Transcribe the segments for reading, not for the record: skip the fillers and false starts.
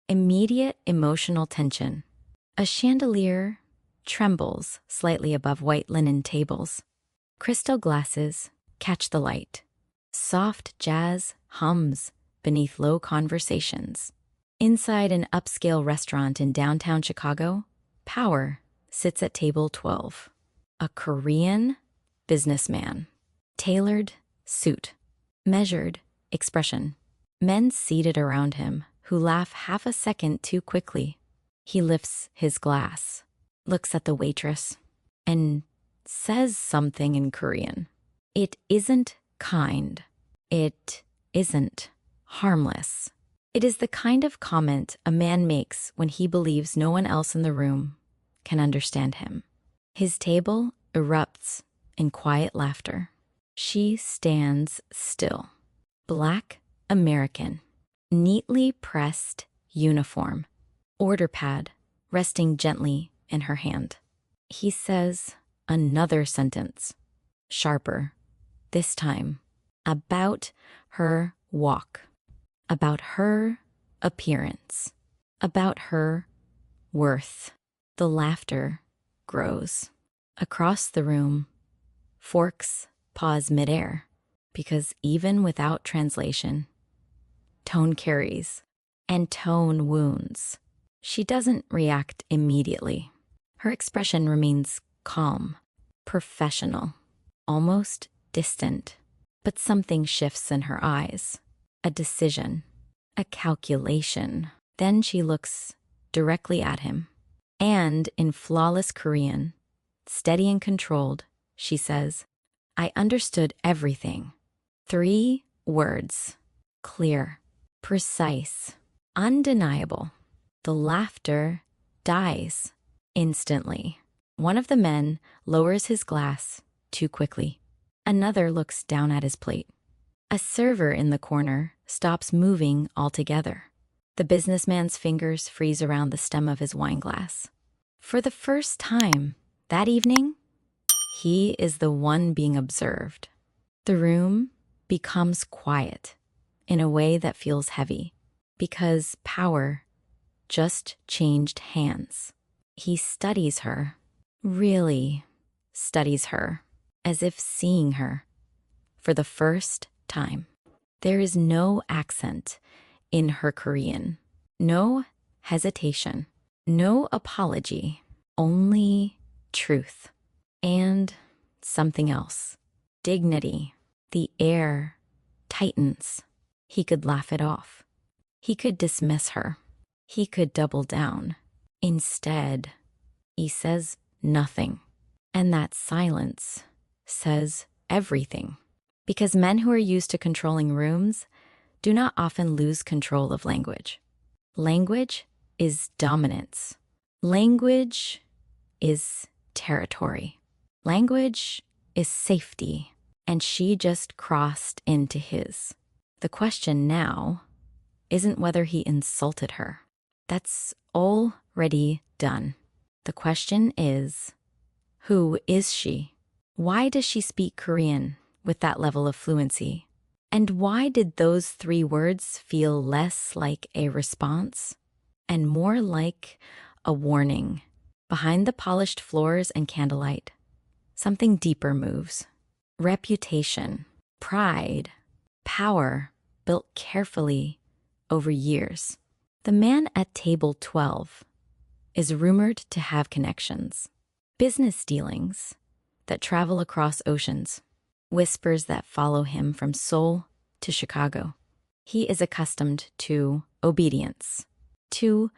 Immediate emotional tension. A chandelier trembles slightly above white linen tables. Crystal glasses catch the light. Soft jazz hums beneath low conversations. Inside an upscale restaurant in downtown Chicago, Power sits at table 12. A Korean businessman. Tailored suit. Measured expression. Men seated around him who laugh half a second too quickly. He lifts his glass, looks at the waitress, and says something in Korean. It isn't kind. It isn't harmless. It is the kind of comment a man makes when he believes no one else in the room can understand him. His table erupts in quiet laughter. She stands still. Black American, neatly pressed uniform, order pad resting gently in her hand. He says another sentence, sharper, this time, about her walk, about her appearance, about her worth. The laughter grows. Across the room, forks pause midair, because even without translation, tone carries, and tone wounds. She doesn't react immediately. Her expression remains calm, professional, almost distant. But something shifts in her eyes. A decision, a calculation. Then she looks directly at him. And in flawless Korean, steady and controlled, she says, I understood everything. 3 words. Clear, precise, undeniable. The laughter dies instantly. One of the men lowers his glass too quickly. Another looks down at his plate. A server in the corner stops moving altogether. The businessman's fingers freeze around the stem of his wine glass. For the first time that evening, he is the one being observed. The room becomes quiet in a way that feels heavy because power just changed hands. He studies her, really studies her, as if seeing her for the first time. There is no accent in her Korean, no hesitation, no apology, only truth and something else, dignity. The air tightens. He could laugh it off. He could dismiss her. He could double down. Instead, he says nothing. And that silence says everything. Because men who are used to controlling rooms do not often lose control of language. Language is dominance. Language is territory. Language is safety. And she just crossed into his. The question now isn't whether he insulted her. That's already done. The question is, who is she? Why does she speak Korean with that level of fluency? And why did those 3 words feel less like a response and more like a warning? Behind the polished floors and candlelight, something deeper moves. Reputation, pride, power built carefully over years. The man at table 12 is rumored to have connections, business dealings that travel across oceans, whispers that follow him from Seoul to Chicago. He is accustomed to obedience, to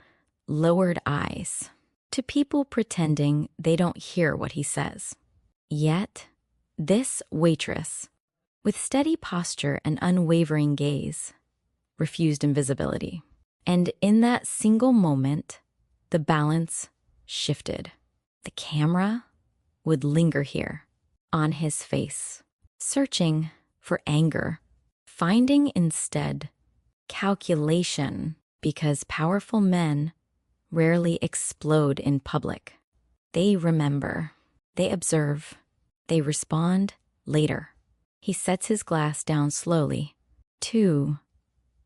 lowered eyes, to people pretending they don't hear what he says. Yet, this waitress, with steady posture and unwavering gaze, refused invisibility. And in that single moment, the balance shifted. The camera would linger here, on his face, searching for anger, finding instead calculation, because powerful men rarely explode in public. They remember, they observe, they respond later. He sets his glass down slowly, too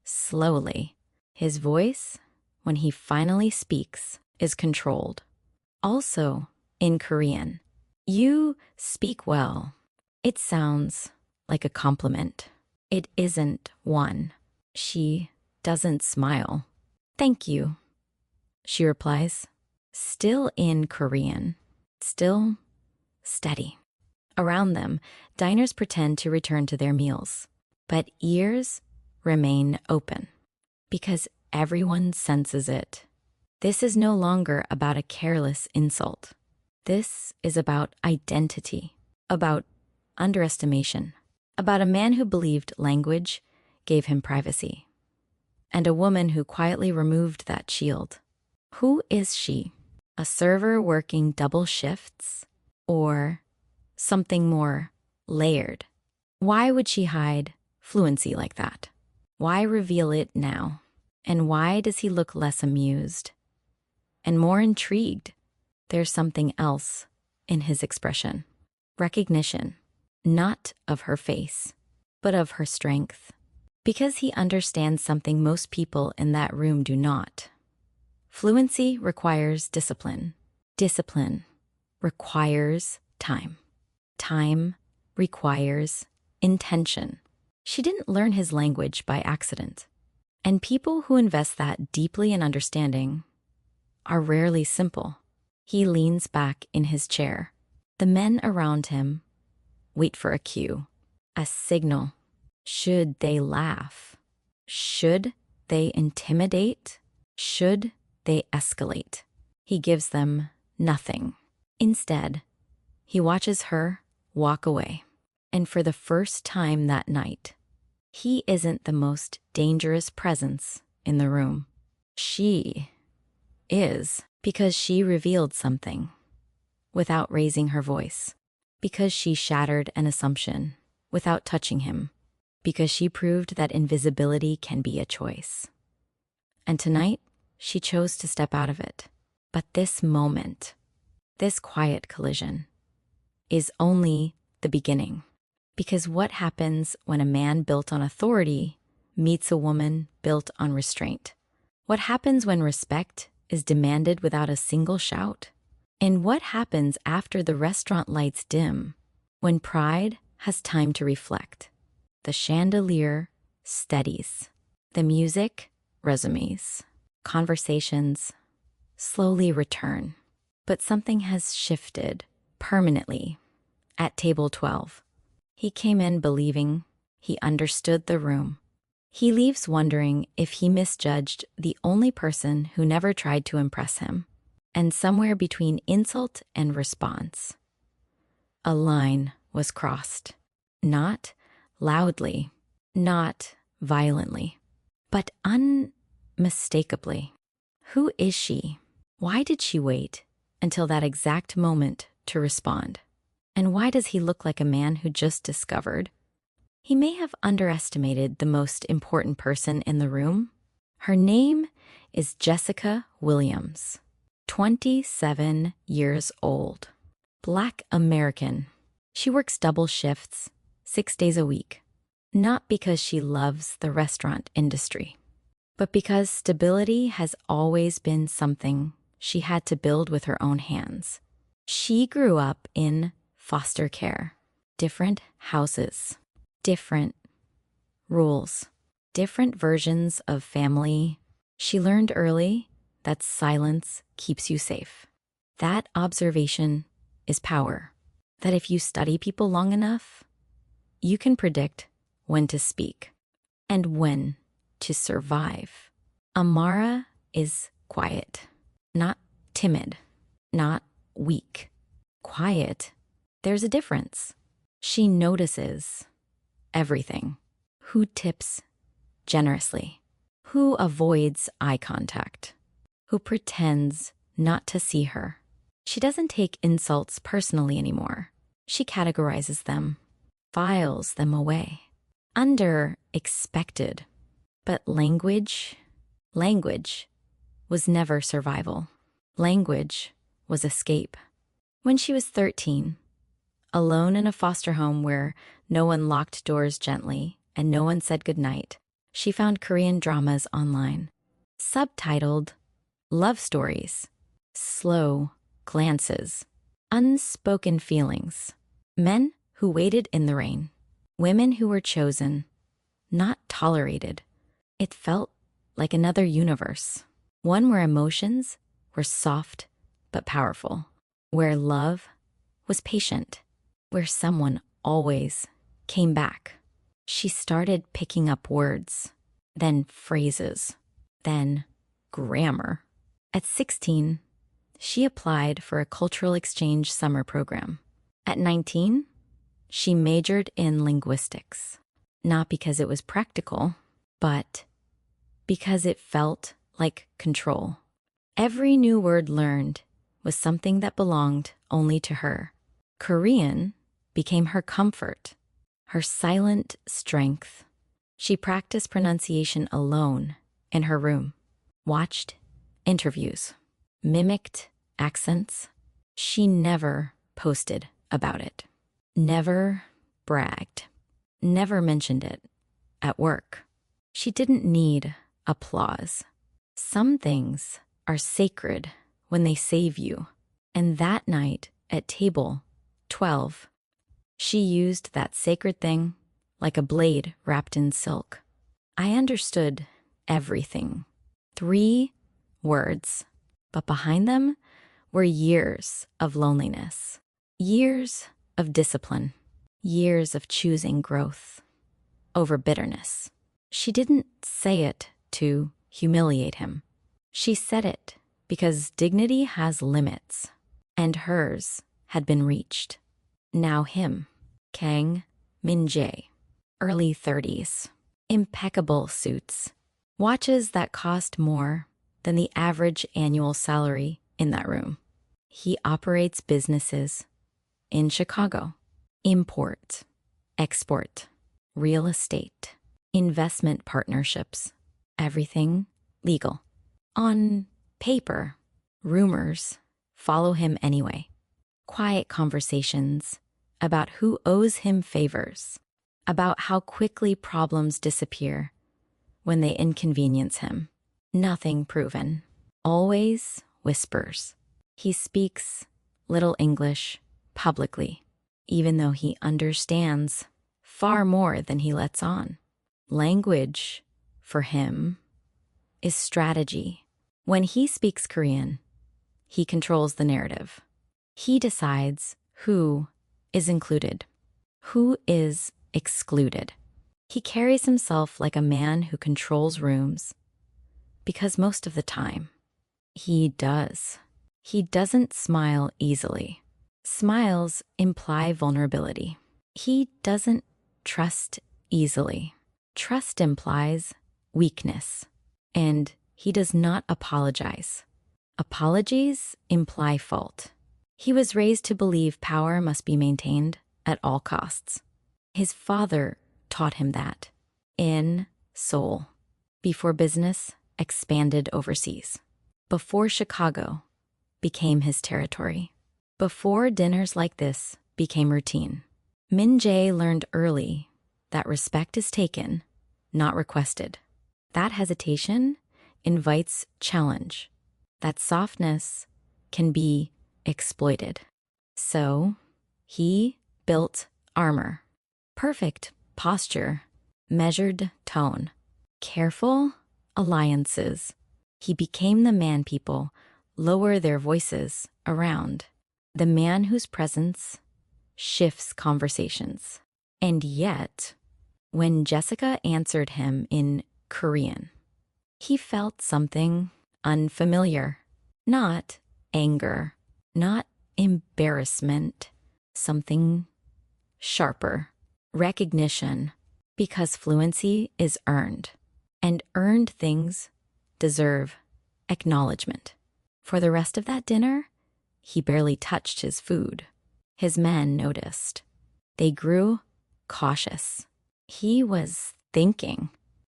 slowly. His voice when he finally speaks, is controlled. Also, in Korean, you speak well. It sounds like a compliment. It isn't one. She doesn't smile. Thank you, she replies, still in Korean, still steady. Around them, diners pretend to return to their meals, but ears remain open because everyone senses it. This is no longer about a careless insult. This is about identity, about underestimation, about a man who believed language gave him privacy, and a woman who quietly removed that shield. Who is she? A server working double shifts? Or something more layered? Why would she hide fluency like that? Why reveal it now? And why does he look less amused and more intrigued? There's something else in his expression. Recognition, not of her face, but of her strength. Because he understands something most people in that room do not. Fluency requires discipline. Discipline requires time. Time requires intention. She didn't learn his language by accident. And people who invest that deeply in understanding are rarely simple. He leans back in his chair. The men around him wait for a cue, a signal. Should they laugh? Should they intimidate? Should they escalate? He gives them nothing. Instead, he watches her walk away. And for the first time that night, he isn't the most dangerous presence in the room. She is, because she revealed something without raising her voice, because she shattered an assumption without touching him, because she proved that invisibility can be a choice. And tonight, she chose to step out of it. But this moment, this quiet collision, is only the beginning. Because what happens when a man built on authority meets a woman built on restraint? What happens when respect is demanded without a single shout? And what happens after the restaurant lights dim, when pride has time to reflect? The chandelier steadies. The music resumes. Conversations slowly return. But something has shifted permanently at table 12. He came in believing he understood the room. He leaves wondering if he misjudged the only person who never tried to impress him. And somewhere between insult and response, a line was crossed. Not loudly, not violently, but unmistakably. Who is she? Why did she wait until that exact moment to respond? And why does he look like a man who just discovered? He may have underestimated the most important person in the room. Her name is Jessica Williams, 27 years old, Black American. She works double shifts, 6 days a week, not because she loves the restaurant industry, but because stability has always been something she had to build with her own hands. She grew up in foster care, different houses, different rules, different versions of family. She learned early that silence keeps you safe. That observation is power. That if you study people long enough, you can predict when to speak and when to survive. Amara is quiet, not timid, not weak. Quiet. There's a difference. She notices everything. Who tips generously? Who avoids eye contact? Who pretends not to see her? She doesn't take insults personally anymore. She categorizes them, files them away. Under expected. But language was never survival. Language was escape. When she was 13, alone in a foster home where no one locked doors gently and no one said goodnight, she found Korean dramas online. subtitled Love Stories, Slow Glances, Unspoken Feelings, Men Who Waited in the Rain, Women Who Were Chosen, Not Tolerated. It felt like another universe, one where emotions were soft but powerful, where love was patient, where someone always came back. She started picking up words, then phrases, then grammar. At 16, she applied for a cultural exchange summer program. At 19, she majored in linguistics, not because it was practical, but because it felt like control. Every new word learned was something that belonged only to her. Korean became her comfort, her silent strength. She practiced pronunciation alone in her room, watched interviews, mimicked accents. She never posted about it, never bragged, never mentioned it at work. She didn't need applause. Some things are sacred when they save you. And that night at table 12, she used that sacred thing like a blade wrapped in silk. I understood everything. 3 words, but behind them were years of loneliness, years of discipline, years of choosing growth over bitterness. She didn't say it to humiliate him. She said it because dignity has limits, and hers had been reached. Now him, Kang Min-jae, early 30s, impeccable suits, watches that cost more than the average annual salary in that room. He operates businesses in Chicago, import, export, real estate, investment partnerships, everything legal. On paper, rumors follow him anyway. Quiet conversations about who owes him favors, about how quickly problems disappear when they inconvenience him. Nothing proven. Always whispers. He speaks little English publicly, even though he understands far more than he lets on. Language, for him, is strategy. When he speaks Korean, he controls the narrative. He decides who is included, who is excluded. He carries himself like a man who controls rooms, because most of the time, he does. He doesn't smile easily. Smiles imply vulnerability. He doesn't trust easily. Trust implies weakness, and he does not apologize. Apologies imply fault. He was raised to believe power must be maintained at all costs. His father taught him that in Seoul, before business expanded overseas, before Chicago became his territory, before dinners like this became routine. Min-jae learned early that respect is taken, not requested. That hesitation invites challenge. That softness can be exploited. So he built armor, perfect posture, measured tone, careful alliances. He became the man people lower their voices around, the man whose presence shifts conversations. And yet, when Jessica answered him in Korean, he felt something unfamiliar. Not anger, not embarrassment, something sharper. Recognition, because fluency is earned, and earned things deserve acknowledgement. For the rest of that dinner, he barely touched his food. His men noticed. They grew cautious. He was thinking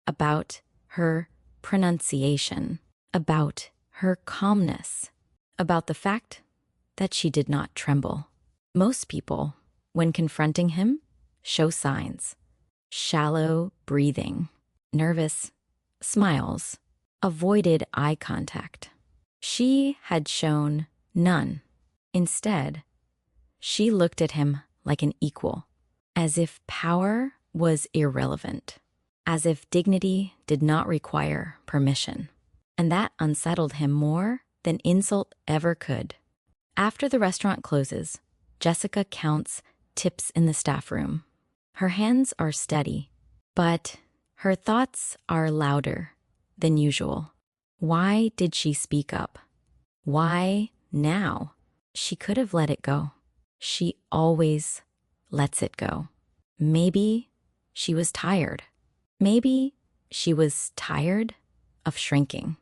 about her pronunciation, about her calmness, about the fact that she did not tremble. Most people, when confronting him, show signs. Shallow breathing, nervous smiles, avoided eye contact. She had shown none. Instead, she looked at him like an equal, as if power was irrelevant, as if dignity did not require permission. And that unsettled him more than insult ever could. After the restaurant closes, Jessica counts tips in the staff room. Her hands are steady, but her thoughts are louder than usual. Why did she speak up? Why now? She could have let it go. She always lets it go. Maybe she was tired. Maybe she was tired of shrinking.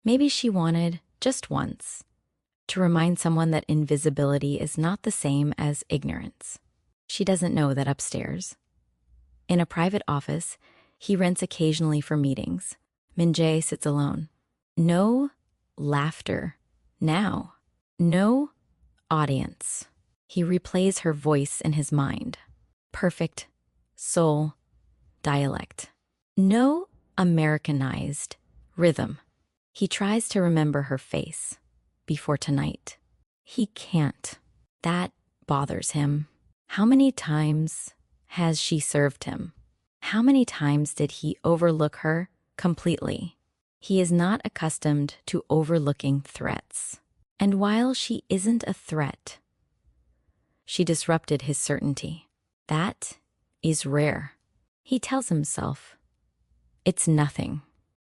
Maybe she wanted, just once, to remind someone that invisibility is not the same as ignorance. She doesn't know that upstairs, in a private office he rents occasionally for meetings, Min-jae sits alone. No laughter now. No audience. He replays her voice in his mind. Perfect Seoul dialect. No Americanized rhythm. He tries to remember her face before tonight. He can't. That bothers him. How many times has she served him? How many times did he overlook her completely? He is not accustomed to overlooking threats. And while she isn't a threat, she disrupted his certainty. That is rare. He tells himself, it's nothing,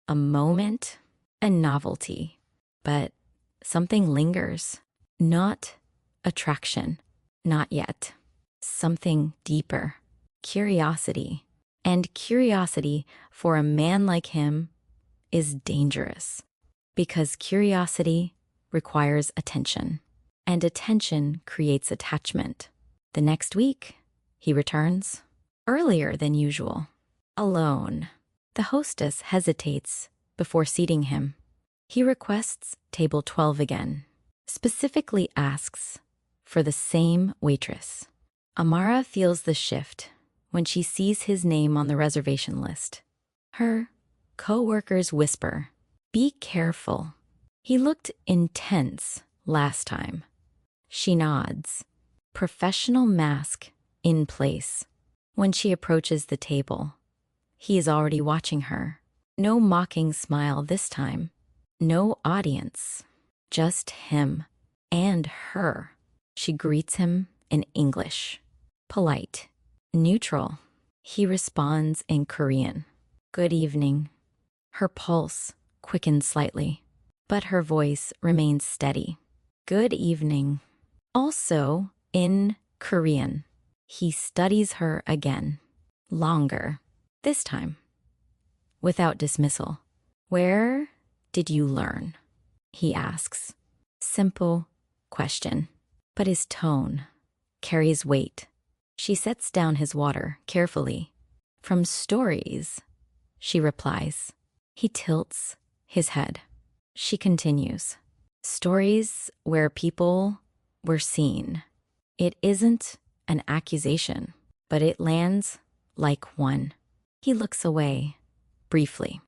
a moment, a novelty, but something lingers. Not attraction, not yet. Something deeper, curiosity. And curiosity for a man like him is dangerous, because curiosity requires attention, and attention creates attachment. The next week, he returns, earlier than usual, alone. The hostess hesitates before seating him. He requests table 12 again, specifically asks for the same waitress. Amara feels the shift when she sees his name on the reservation list. Her co-workers whisper, "Be careful." He looked intense last time. She nods, professional mask in place. When she approaches the table, he is already watching her. No mocking smile this time. No audience. Just him and her. She greets him in English. Polite. Neutral. He responds in Korean. Good evening. Her pulse quickens slightly, but her voice remains steady. Good evening. Also in Korean. He studies her again. Longer. This time. Without dismissal. Where did you learn? He asks. Simple question, but his tone carries weight. She sets down his water carefully. From stories, she replies. He tilts his head. She continues. Stories where people were seen. It isn't an accusation, but it lands like one. He looks away, briefly,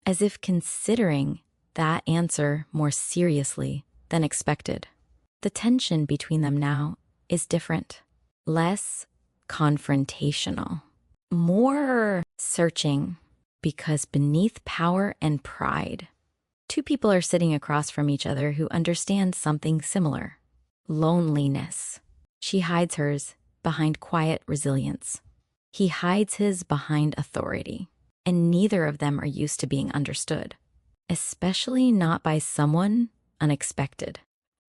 as if considering that answer more seriously than expected. The tension between them now is different, less confrontational, more searching, because beneath power and pride, two people are sitting across from each other who understand something similar. Loneliness. She hides hers behind quiet resilience. He hides his behind authority, and neither of them are used to being understood, especially not by someone unexpected.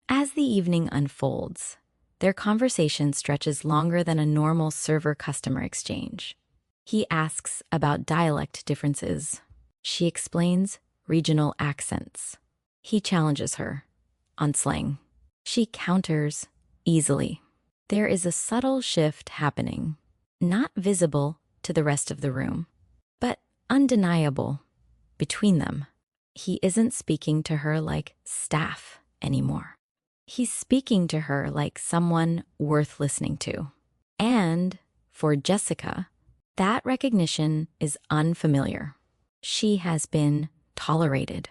As the evening unfolds, their conversation stretches longer than a normal server-customer exchange. He asks about dialect differences. She explains regional accents. He challenges her on slang. She counters easily. There is a subtle shift happening, not visible to the rest of the room, but undeniable between them. He isn't speaking to her like staff anymore. He's speaking to her like someone worth listening to. And for Jessica, that recognition is unfamiliar. She has been tolerated,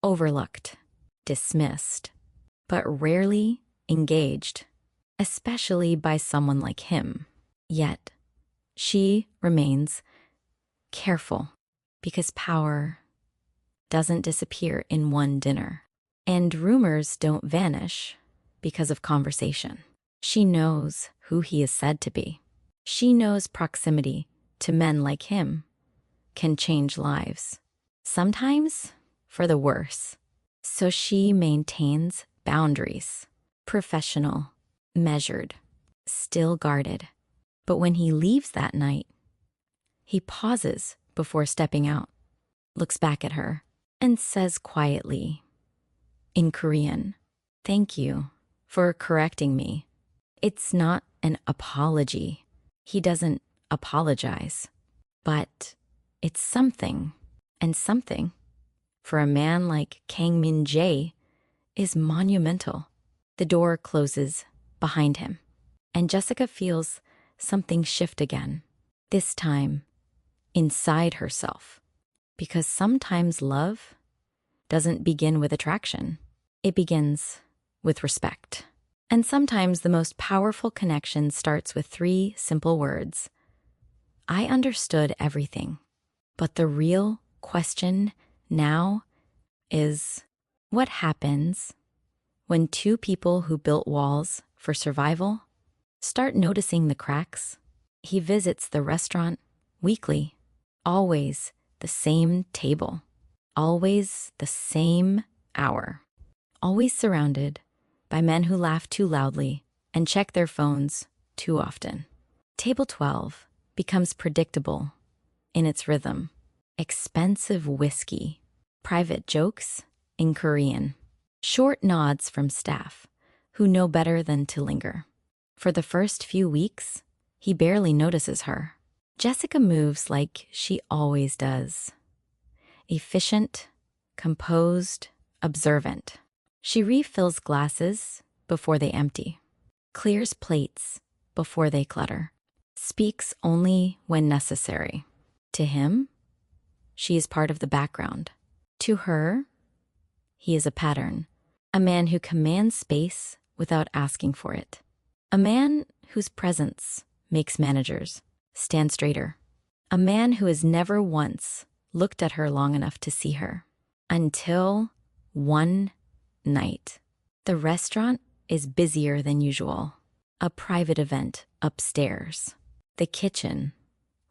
overlooked, dismissed, but rarely engaged, especially by someone like him. Yet, she remains careful because power doesn't disappear in one dinner, and rumors don't vanish because of conversation. She knows who he is said to be. She knows proximity to men like him can change lives, sometimes for the worse. So she maintains boundaries, professional, measured, still guarded. But when he leaves that night, he pauses before stepping out, looks back at her, and says quietly, in Korean, "Thank you for correcting me." It's not an apology. He doesn't apologize, but it's something, and something, for a man like Kang Min Jae, is monumental. The door closes behind him, and Jessica feels something shift again, this time inside herself, because sometimes love doesn't begin with attraction. It begins with respect. And sometimes the most powerful connection starts with 3 simple words. I understood everything, but the real question now is, what happens when 2 people who built walls for survival start noticing the cracks? He visits the restaurant weekly, always the same table, always the same hour, always surrounded by men who laugh too loudly and check their phones too often. Table 12 becomes predictable in its rhythm. Expensive whiskey, private jokes in Korean, short nods from staff who know better than to linger. For the first few weeks, he barely notices her. Jessica moves like she always does. Efficient, composed, observant. She refills glasses before they empty, clears plates before they clutter, speaks only when necessary. To him, she is part of the background. To her, he is a pattern, a man who commands space without asking for it, a man whose presence makes managers stand straighter, a man who has never once looked at her long enough to see her, until one night. The restaurant is busier than usual. A private event upstairs. The kitchen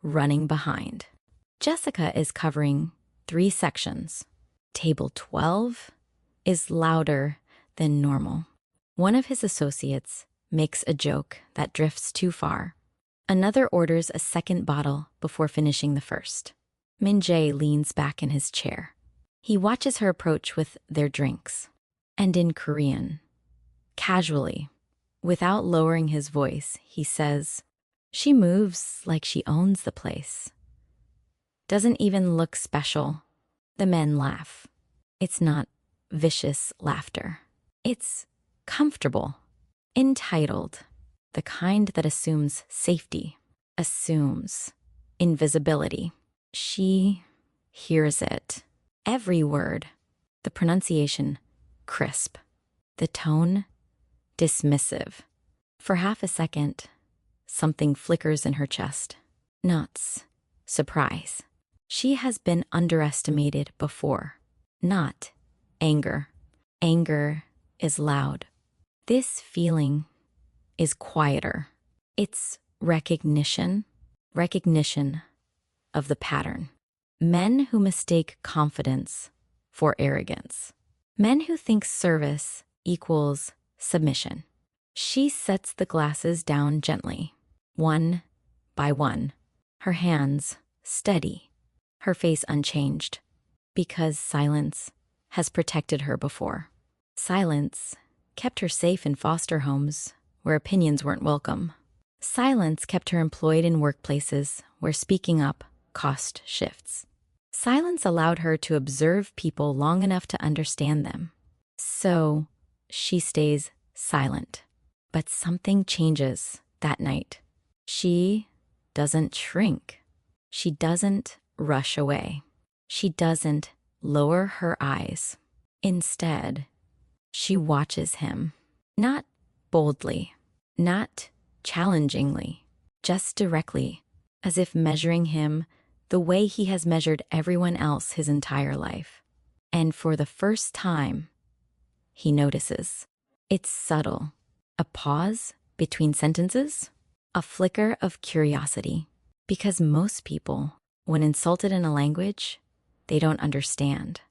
running behind. Jessica is covering 3 sections. Table 12 is louder than normal. One of his associates makes a joke that drifts too far. Another orders a second bottle before finishing the first. Min Jae leans back in his chair. He watches her approach with their drinks. And in Korean, casually, without lowering his voice, he says, "She moves like she owns the place. Doesn't even look special." The men laugh. It's not vicious laughter. It's comfortable, entitled, the kind that assumes safety, assumes invisibility. She hears it. Every word, the pronunciation crisp, the tone dismissive. For half a second, something flickers in her chest. Not surprise. She has been underestimated before. Not anger. Anger is loud. This feeling is quieter. It's recognition of the pattern. Men who mistake confidence for arrogance. Men who think service equals submission. She sets the glasses down gently, one by one, her hands steady, her face unchanged, because silence has protected her before. Silence kept her safe in foster homes where opinions weren't welcome. Silence kept her employed in workplaces where speaking up cost shifts. Silence allowed her to observe people long enough to understand them. So she stays silent. But something changes that night. She doesn't shrink. She doesn't rush away. She doesn't lower her eyes. Instead, she watches him, not boldly, not challengingly, just directly, as if measuring him the way he has measured everyone else his entire life. And for the first time, he notices. It's subtle. A pause between sentences, a flicker of curiosity. Because most people, when insulted in a language they don't understand,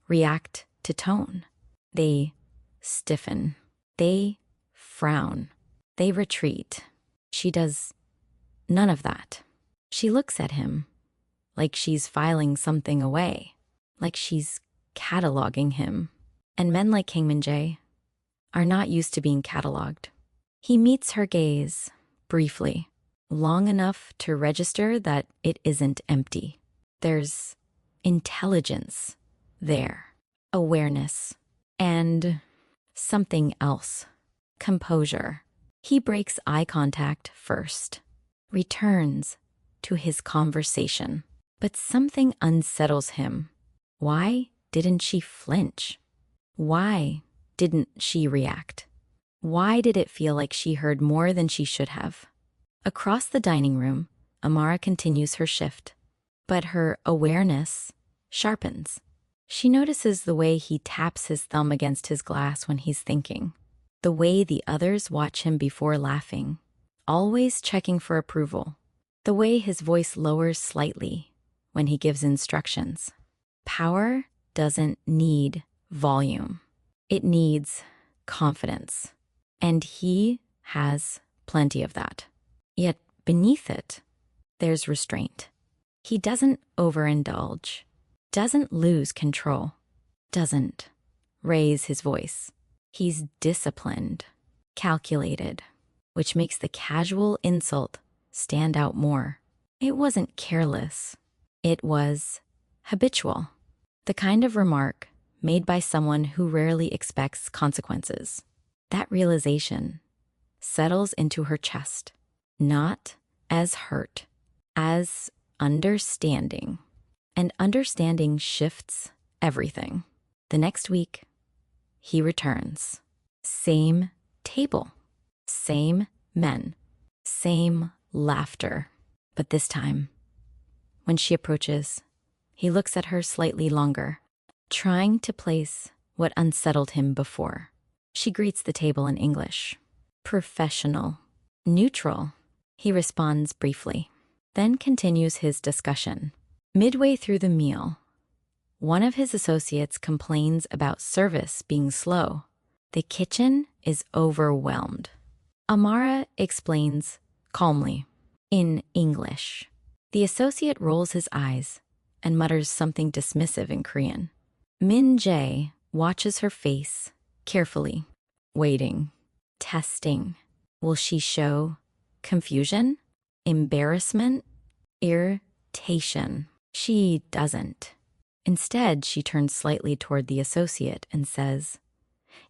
react to tone. They stiffen. They frown. They retreat. She does none of that. She looks at him like she's filing something away, like she's cataloging him. And men like King Min-jae are not used to being cataloged. He meets her gaze briefly, long enough to register that it isn't empty. There's intelligence there, awareness, and something else, composure. He breaks eye contact first, returns to his conversation, but something unsettles him. Why didn't she flinch? Why didn't she react? Why did it feel like she heard more than she should have? Across the dining room, Amara continues her shift, but her awareness sharpens. She notices the way he taps his thumb against his glass when he's thinking, the way the others watch him before laughing, always checking for approval, the way his voice lowers slightly when he gives instructions. Power doesn't need volume. It needs confidence. And he has plenty of that. Yet beneath it, there's restraint. He doesn't overindulge, doesn't lose control, doesn't raise his voice. He's disciplined, calculated, which makes the casual insult stand out more. It wasn't careless. It was habitual. The kind of remark made by someone who rarely expects consequences. That realization settles into her chest, not as hurt, as understanding. And understanding shifts everything. The next week, he returns. Same table, same men, same laughter. But this time, when she approaches, he looks at her slightly longer, trying to place what unsettled him before. She greets the table in English. Professional. Neutral. He responds briefly, then continues his discussion. Midway through the meal, one of his associates complains about service being slow. The kitchen is overwhelmed. Amara explains calmly, in English. The associate rolls his eyes and mutters something dismissive in Korean. Min-jae watches her face carefully, waiting, testing. Will she show confusion, embarrassment, irritation? She doesn't. Instead, she turns slightly toward the associate and says,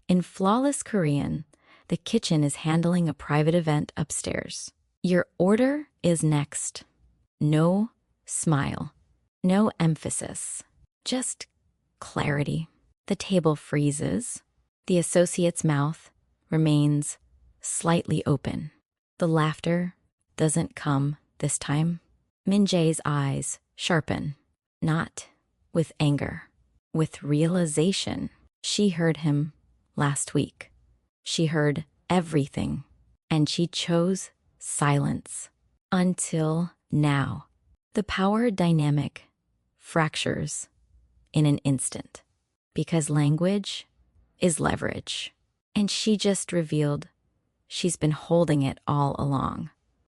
in flawless Korean, the kitchen is handling a private event upstairs. Your order is next. No smile, no emphasis, just clarity. The table freezes. The associate's mouth remains slightly open. The laughter doesn't come this time. Min-jae's eyes sharpen, not with anger, with realization. She heard him last week. She heard everything, and she chose silence until now. The power dynamic fractures in an instant because language is leverage, and she just revealed she's been holding it all along.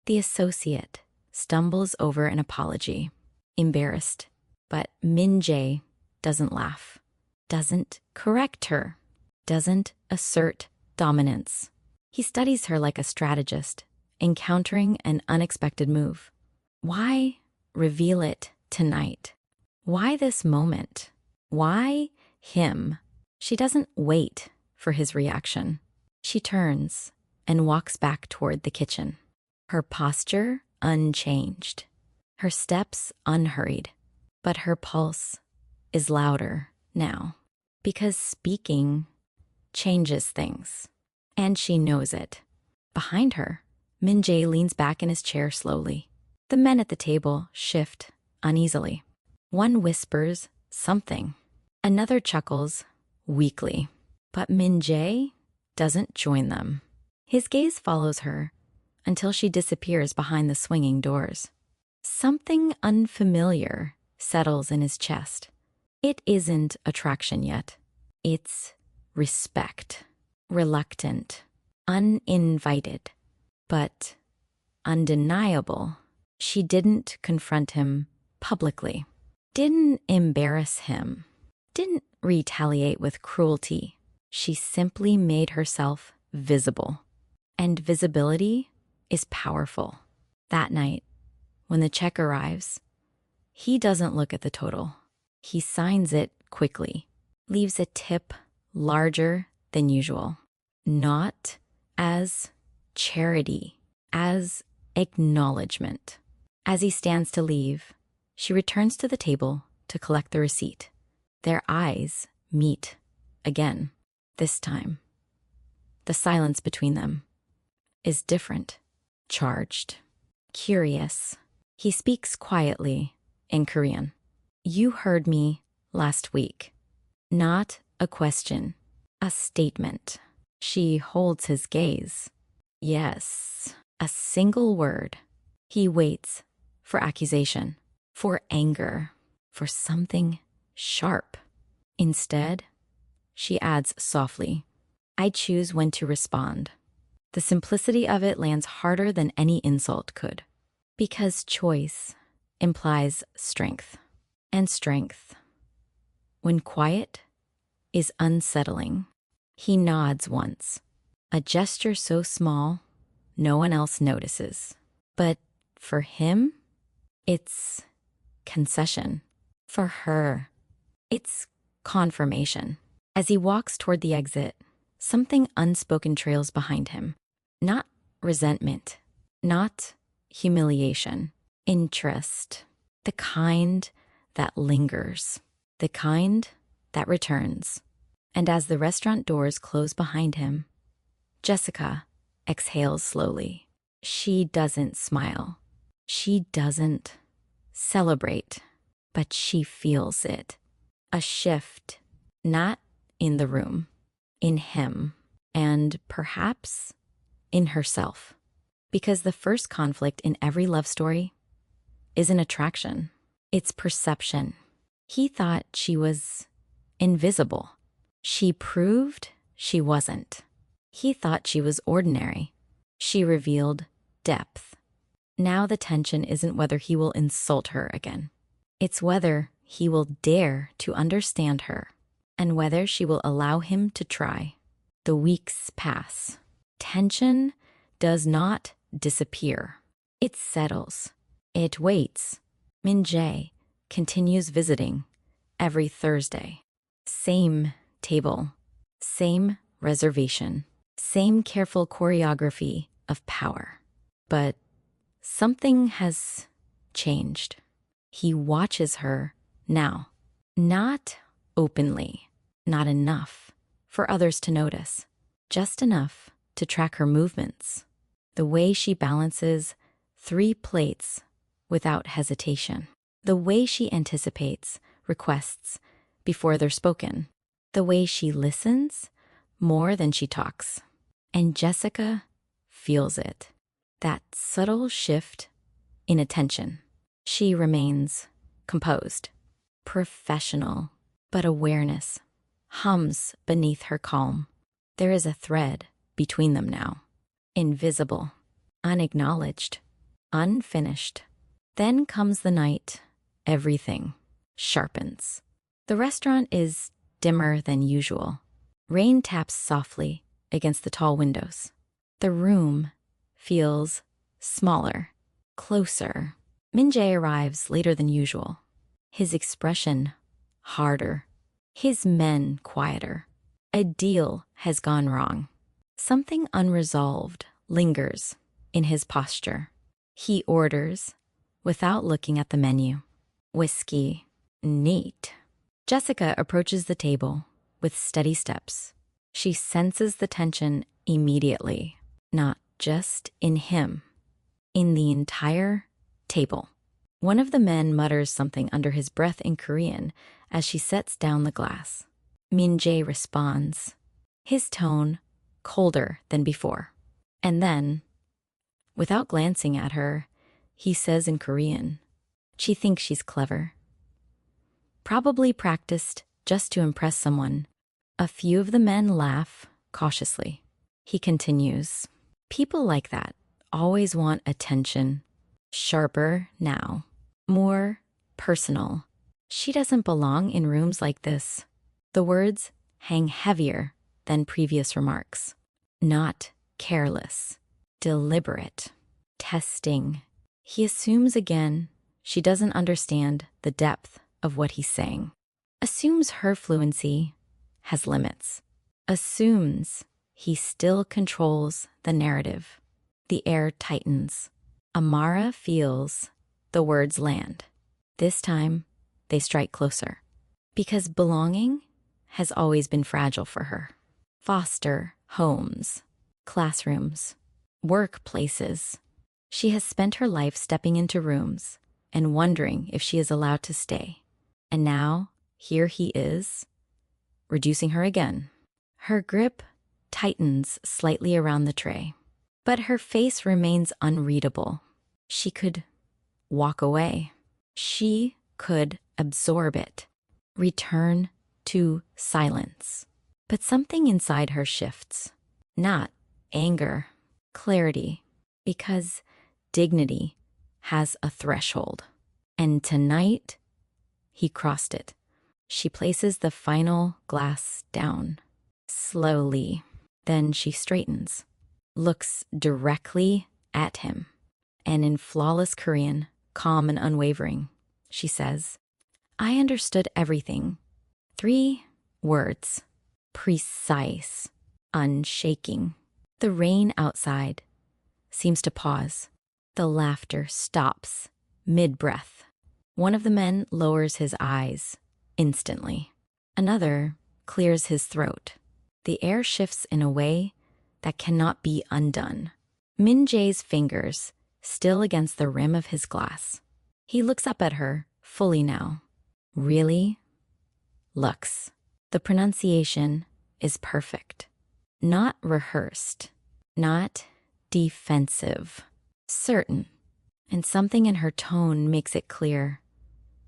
The associate stumbles over an apology, embarrassed, but Min-jae doesn't laugh, doesn't correct her, doesn't assert dominance. He studies her like a strategist, encountering an unexpected move. Why reveal it tonight? Why this moment? Why him? She doesn't wait for his reaction. She turns and walks back toward the kitchen, her posture unchanged, her steps unhurried, but her pulse is louder now. Because speaking changes things. And she knows it. Behind her, Min-jae leans back in his chair slowly. The men at the table shift uneasily. One whispers something. Another chuckles weakly. But Min-jae doesn't join them. His gaze follows her until she disappears behind the swinging doors. Something unfamiliar settles in his chest. It isn't attraction yet. It's respect. Reluctant. Uninvited. But undeniable. She didn't confront him publicly. Didn't embarrass him. Didn't retaliate with cruelty. She simply made herself visible. And visibility is powerful. That night, when the check arrives, he doesn't look at the total. He signs it quickly, leaves a tip larger than usual. Not as charity, as acknowledgement. As he stands to leave, she returns to the table to collect the receipt. Their eyes meet again. This time, the silence between them is different, charged, curious. He speaks quietly in Korean. You heard me last week. Not a question, a statement. She holds his gaze. Yes, a single word. He waits for accusation, for anger, for something sharp. Instead, she adds softly, I choose when to respond. The simplicity of it lands harder than any insult could. Because choice implies strength. And strength, when quiet, is unsettling. He nods once, a gesture so small no one else notices. But for him, it's concession. For her, it's confirmation. As he walks toward the exit, something unspoken trails behind him. Not resentment, not humiliation, interest, the kind that lingers, the kind that returns. And as the restaurant doors close behind him, Jessica exhales slowly. She doesn't smile. She doesn't celebrate, but she feels it. A shift, not in the room, in him, and perhaps in herself. Because the first conflict in every love story isn't attraction, it's perception. He thought she was invisible. She proved she wasn't. He thought she was ordinary. She revealed depth. Now the tension isn't whether he will insult her again. It's whether he will dare to understand her and whether she will allow him to try. The weeks pass. Tension does not disappear. It settles. It waits. Min-jae continues visiting every Thursday. Same table, same reservation, same careful choreography of power. But something has changed. He watches her now, not openly, not enough for others to notice, just enough to track her movements, the way she balances 3 plates without hesitation, the way she anticipates requests before they're spoken, the way she listens more than she talks. And Jessica feels it, that subtle shift in attention. She remains composed, professional, but awareness hums beneath her calm. There is a thread between them now, invisible, unacknowledged, unfinished. Then comes the night. Everything sharpens. The restaurant is dimmer than usual. Rain taps softly against the tall windows. The room feels smaller, closer. Min-jae arrives later than usual. His expression harder. His men quieter. A deal has gone wrong. Something unresolved lingers in his posture. He orders without looking at the menu. Whiskey. Neat. Jessica approaches the table with steady steps. She senses the tension immediately, not just in him, in the entire table. One of the men mutters something under his breath in Korean as she sets down the glass. Min-jae responds, his tone colder than before. And then, without glancing at her, he says in Korean, she thinks she's clever. Probably practiced just to impress someone. A few of the men laugh cautiously. He continues, people like that always want attention. Sharper now. More personal. She doesn't belong in rooms like this. The words hang heavier than previous remarks. Not careless. Deliberate. Testing. He assumes again she doesn't understand the depth of what he's saying. Assumes her fluency has limits. Assumes he still controls the narrative. The air tightens. Amara feels the words land. This time, they strike closer. Because belonging has always been fragile for her. Foster homes, classrooms, workplaces. She has spent her life stepping into rooms and wondering if she is allowed to stay. And now, here he is, reducing her again. Her grip tightens slightly around the tray, but her face remains unreadable. She could walk away. She could absorb it, return to silence. But something inside her shifts. Not anger, clarity, because dignity has a threshold. And tonight, he crossed it. She places the final glass down, slowly. Then she straightens, looks directly at him, and in flawless Korean, calm and unwavering, she says, I understood everything. 3 words. Precise, unshaking. The rain outside seems to pause. The laughter stops mid-breath. One of the men lowers his eyes instantly. Another clears his throat. The air shifts in a way that cannot be undone. Min-jae's fingers still against the rim of his glass. He looks up at her fully now. Really? Looks. The pronunciation is perfect. Not rehearsed. Not defensive. Certain. And something in her tone makes it clear.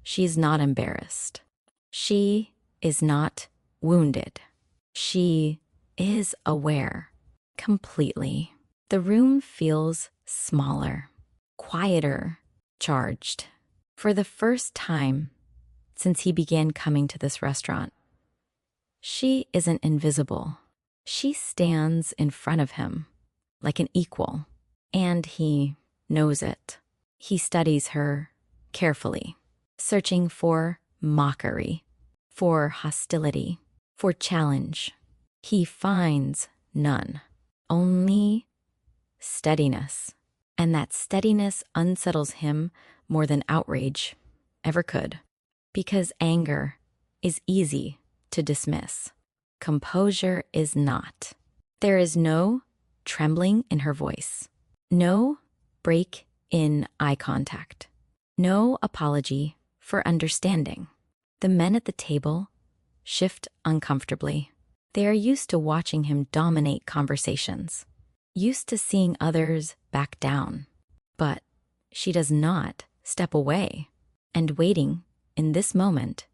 She's not embarrassed. She is not wounded. She is aware. Completely. The room feels smaller, quieter, charged. For the first time since he began coming to this restaurant, she isn't invisible. She stands in front of him like an equal, and he knows it. He studies her carefully, searching for mockery, for hostility, for challenge. He finds none, only steadiness. And that steadiness unsettles him more than outrage ever could. Because anger is easy to dismiss. Composure is not. There is no trembling in her voice. No break in eye contact. No apology for understanding. The men at the table shift uncomfortably. They are used to watching him dominate conversations, used to seeing others back down. But she does not step away, and waiting in this moment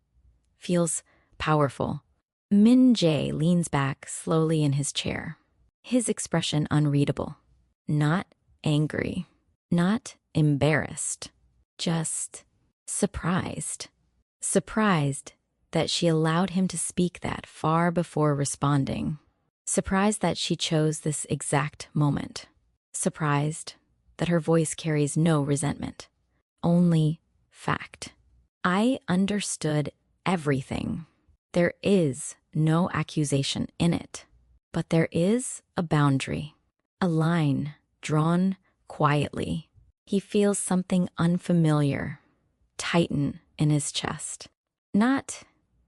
feels powerful. Min-jae leans back slowly in his chair, his expression unreadable. Not angry, not embarrassed, just surprised. Surprised that she allowed him to speak that far before responding. Surprised that she chose this exact moment. Surprised that her voice carries no resentment, only fact. I understood everything. There is no accusation in it, but there is a boundary, a line drawn quietly. He feels something unfamiliar tighten in his chest. Not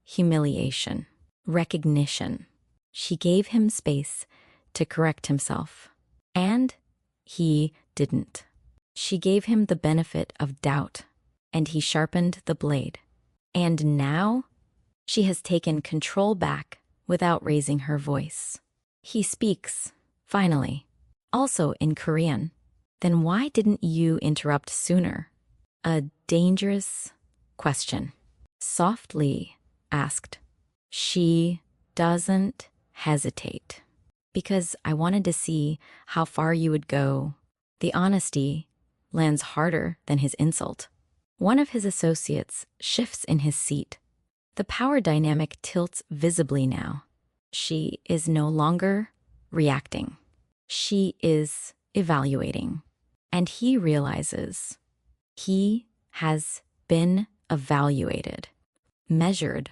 humiliation, recognition. She gave him space to correct himself. And he didn't. She gave him the benefit of doubt, and he sharpened the blade. And now she has taken control back without raising her voice. He speaks, finally, also in Korean. Then why didn't you interrupt sooner? A dangerous question. Softly asked. She doesn't hesitate. Because I wanted to see how far you would go. The honesty lands harder than his insult. One of his associates shifts in his seat. The power dynamic tilts visibly now. She is no longer reacting. She is evaluating. And he realizes he has been evaluated, measured,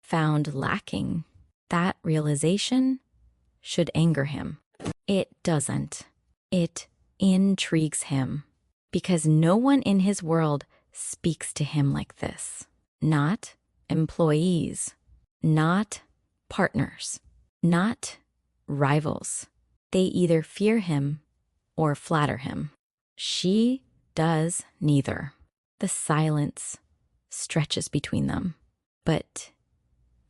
found lacking. That realization should anger him. It doesn't. It intrigues him. Because no one in his world speaks to him like this. Not employees, not partners, not rivals. They either fear him or flatter him. She does neither. The silence stretches between them, but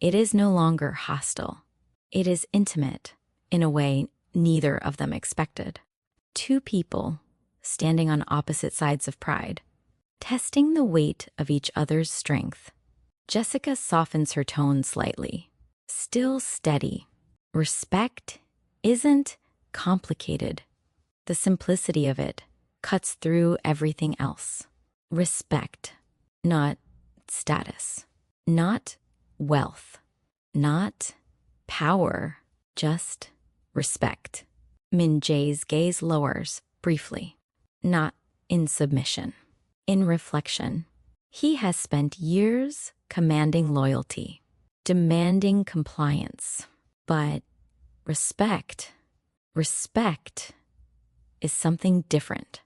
it is no longer hostile. It is intimate in a way neither of them expected. Two people standing on opposite sides of pride, testing the weight of each other's strength. Jessica softens her tone slightly, still steady. Respect isn't complicated. The simplicity of it cuts through everything else. Respect, not status, not wealth, not power, just respect. Min Jae's gaze lowers briefly, not in submission, in reflection. He has spent years commanding loyalty, demanding compliance, but respect is something different.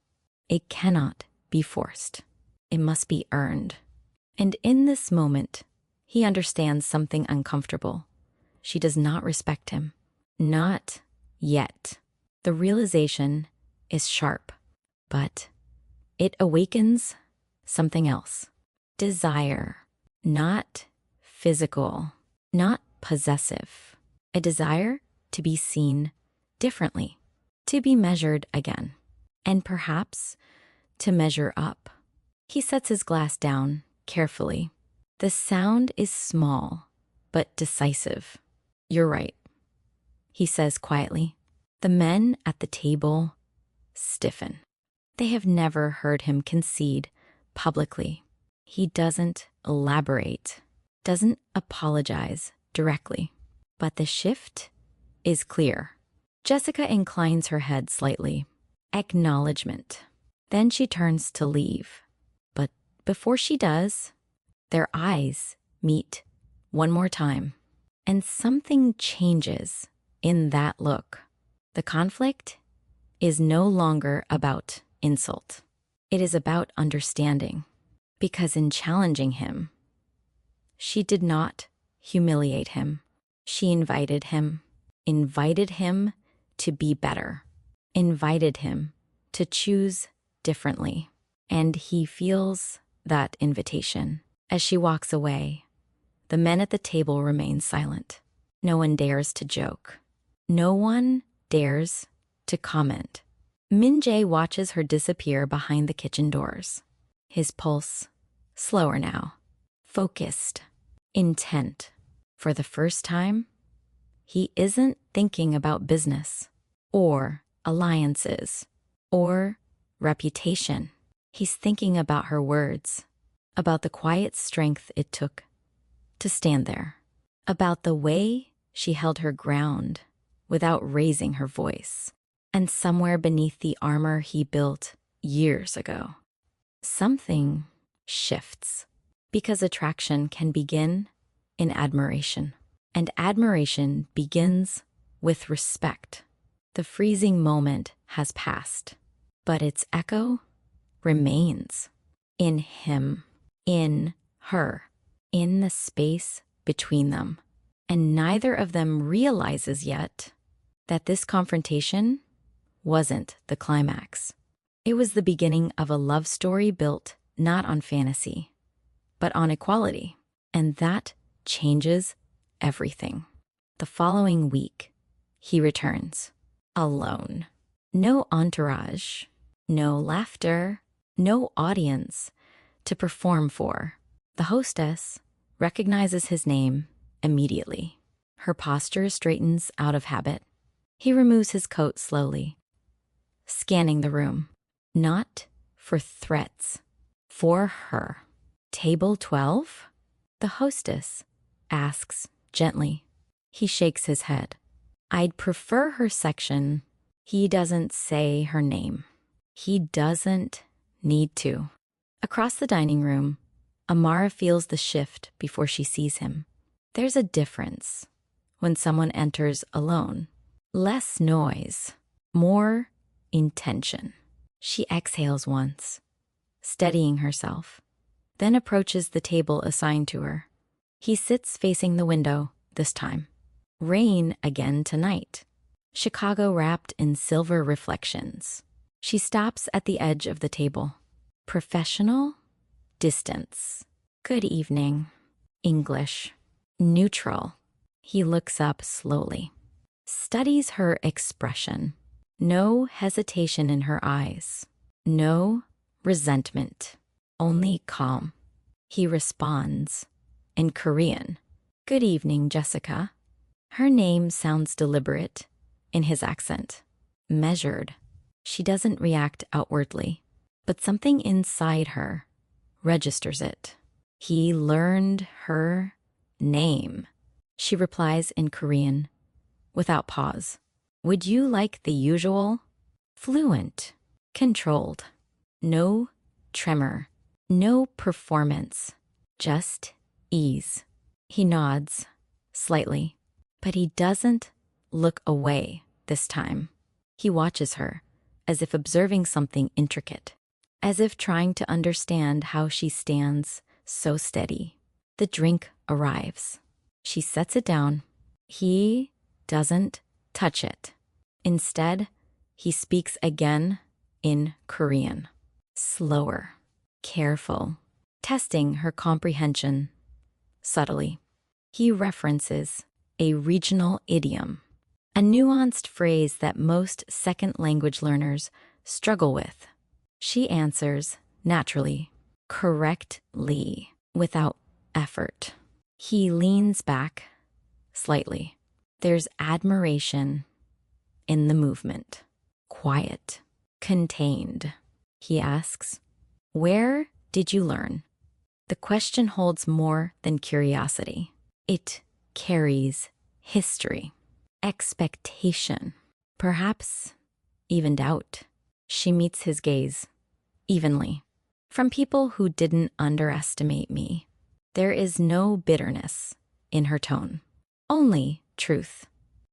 It cannot be forced. It must be earned. And in this moment, he understands something uncomfortable. She does not respect him. Not yet. The realization is sharp, but it awakens something else. Desire, not physical, not possessive. A desire to be seen differently, to be measured again, and perhaps to measure up. He sets his glass down carefully. The sound is small, but decisive. You're right, he says quietly. The men at the table stiffen. They have never heard him concede publicly. He doesn't elaborate, doesn't apologize directly. But the shift is clear. Jessica inclines her head slightly. Acknowledgement. Then she turns to leave. But before she does, their eyes meet one more time. And something changes in that look. The conflict is no longer about insult. It is about understanding. Because in challenging him, she did not humiliate him. She invited him to be better, invited him to choose differently. And he feels that invitation. As she walks away, the men at the table remain silent. No one dares to joke. No one dares to comment. Min Jae watches her disappear behind the kitchen doors. His pulse slower now, focused, intent. For the first time, he isn't thinking about business or alliances or reputation. He's thinking about her words, about the quiet strength it took to stand there, about the way she held her ground without raising her voice, and somewhere beneath the armor he built years ago. Something shifts, because attraction can begin in admiration, and admiration begins with respect. The freezing moment has passed, but its echo remains in him, in her, in the space between them. And neither of them realizes yet that this confrontation wasn't the climax. It was the beginning of a love story built not on fantasy, but on equality. And that changes everything. The following week, he returns, alone. No entourage, no laughter, no audience to perform for. The hostess recognizes his name immediately. Her posture straightens out of habit. He removes his coat slowly, scanning the room. Not for threats, for her. Table 12? The hostess asks gently. He shakes his head. I'd prefer her section. He doesn't say her name. He doesn't need to. Across the dining room, Amara feels the shift before she sees him. There's a difference when someone enters alone. Less noise, more intention. She exhales once, steadying herself, then approaches the table assigned to her. He sits facing the window this time. Rain again tonight. Chicago wrapped in silver reflections. She stops at the edge of the table. Professional, distance. Good evening. English. Neutral. He looks up slowly. Studies her expression. No hesitation in her eyes. No resentment. Only calm. He responds in Korean. Good evening, Jessica. Her name sounds deliberate in his accent. Measured. She doesn't react outwardly, but something inside her registers it. He learned her name. She replies in Korean, without pause. Would you like the usual? Fluent, controlled. No tremor, no performance, just ease. He nods slightly, but he doesn't look away this time. He watches her, as if observing something intricate, as if trying to understand how she stands so steady. The drink arrives. She sets it down. He doesn't touch it. Instead, he speaks again in Korean. Slower, careful, testing her comprehension subtly. He references a regional idiom, a nuanced phrase that most second language learners struggle with. She answers naturally, correctly, without effort. He leans back slightly. There's admiration in the movement. Quiet, contained. He asks, where did you learn? The question holds more than curiosity. It carries history, expectation, perhaps even doubt. She meets his gaze evenly. From people who didn't underestimate me. There is no bitterness in her tone, only truth.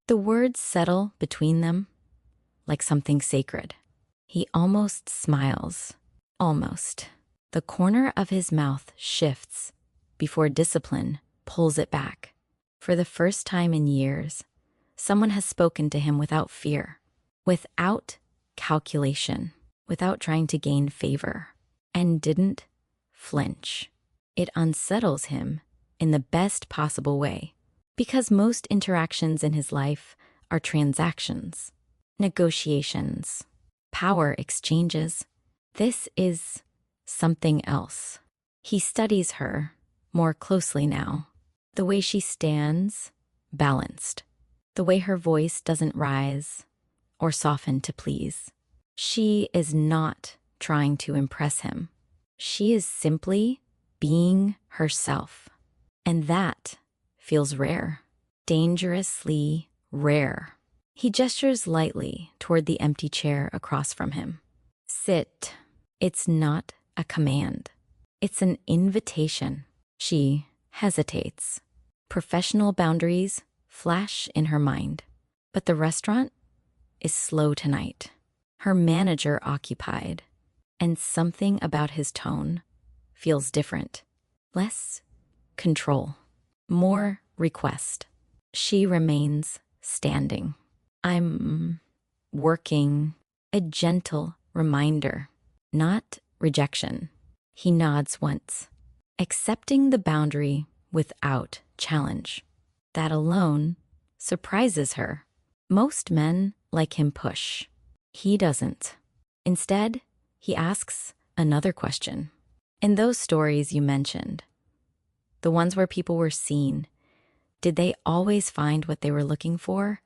The words settle between them like something sacred. He almost smiles, almost. The corner of his mouth shifts before discipline pulls it back. For the first time in years, someone has spoken to him without fear, without calculation, without trying to gain favor, and didn't flinch. It unsettles him in the best possible way, because most interactions in his life are transactions, negotiations, power exchanges. This is something else. He studies her more closely now. The way she stands, balanced. The way her voice doesn't rise or soften to please. She is not trying to impress him. She is simply being herself. And that feels rare, dangerously rare. He gestures lightly toward the empty chair across from him. Sit. It's not a command. It's an invitation. She hesitates. Professional boundaries flash in her mind. But the restaurant is slow tonight. Her manager occupied. And something about his tone feels different. Less control. More request. She remains standing. I'm working. A gentle reminder, not rejection. He nods once, accepting the boundary without challenge. That alone surprises her. Most men like him push. He doesn't. Instead, he asks another question. In those stories you mentioned, the ones where people were seen, did they always find what they were looking for?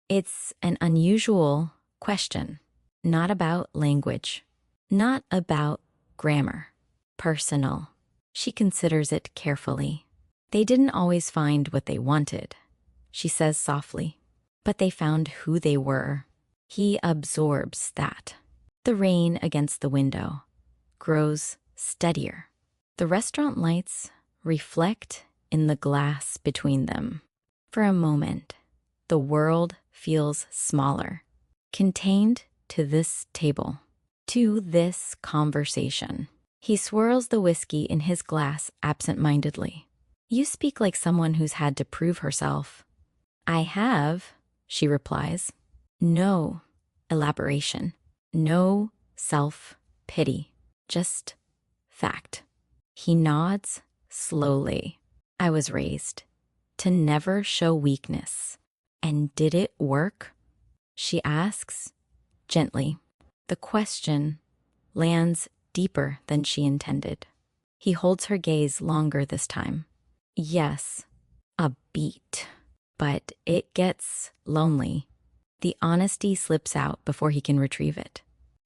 It's an unusual question, not about language, not about grammar, personal. She considers it carefully. They didn't always find what they wanted, she says softly, but they found who they were. He absorbs that. The rain against the window grows steadier. The restaurant lights reflect in the glass between them. For a moment, the world feels smaller, contained to this table, to this conversation. He swirls the whiskey in his glass absent-mindedly. You speak like someone who's had to prove herself. I have, she replies. No elaboration, no self-pity, just fact. He nods slowly. I was raised to never show weakness. And did it work? She asks, gently. The question lands deeper than she intended. He holds her gaze longer this time. Yes, a beat. But it gets lonely. The honesty slips out before he can retrieve it.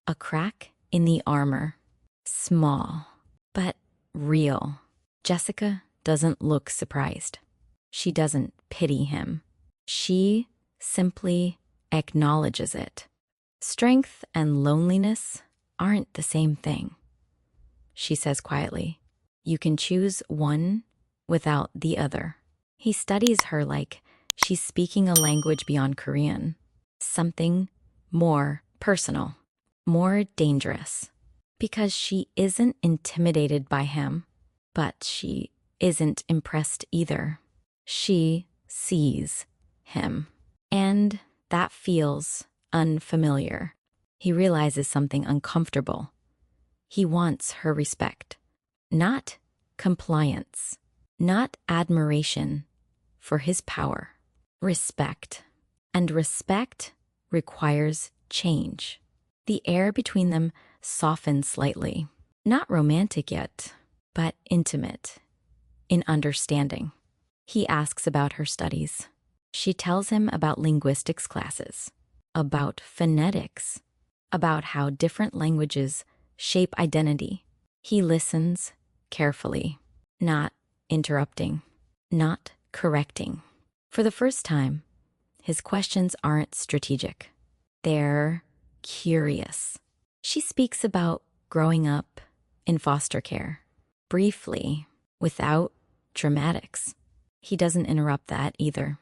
A crack in the armor. Small, but real. Jessica doesn't look surprised. She doesn't pity him. She simply acknowledges it. Strength and loneliness aren't the same thing. She says quietly, you can choose one without the other. He studies her like she's speaking a language beyond Korean. Something more personal, more dangerous. Because she isn't intimidated by him, but she isn't impressed either. She sees him. And that feels unfamiliar. He realizes something uncomfortable. He wants her respect, not compliance, not admiration for his power. Respect. And respect requires change. The air between them softens slightly. Not romantic yet, but intimate, in understanding. He asks about her studies. She tells him about linguistics classes, about phonetics, about how different languages shape identity. He listens carefully, not interrupting, not correcting. For the first time, his questions aren't strategic. They're curious. She speaks about growing up in foster care, briefly, without dramatics. He doesn't interrupt that either.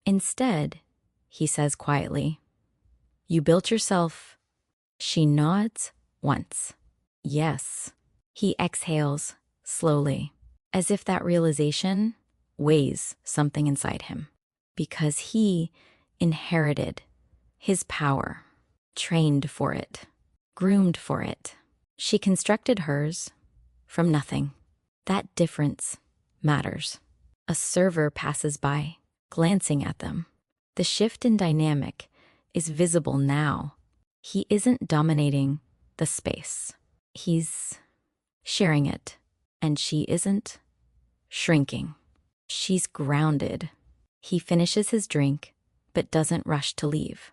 Instead, he says quietly, you built yourself. She nods once. Yes. He exhales slowly, as if that realization weighs something inside him. Because he inherited his power, trained for it, groomed for it. She constructed hers from nothing. That difference matters. A server passes by, glancing at them. The shift in dynamic is visible now. He isn't dominating the space. He's sharing it, and she isn't shrinking. She's grounded. He finishes his drink, but doesn't rush to leave.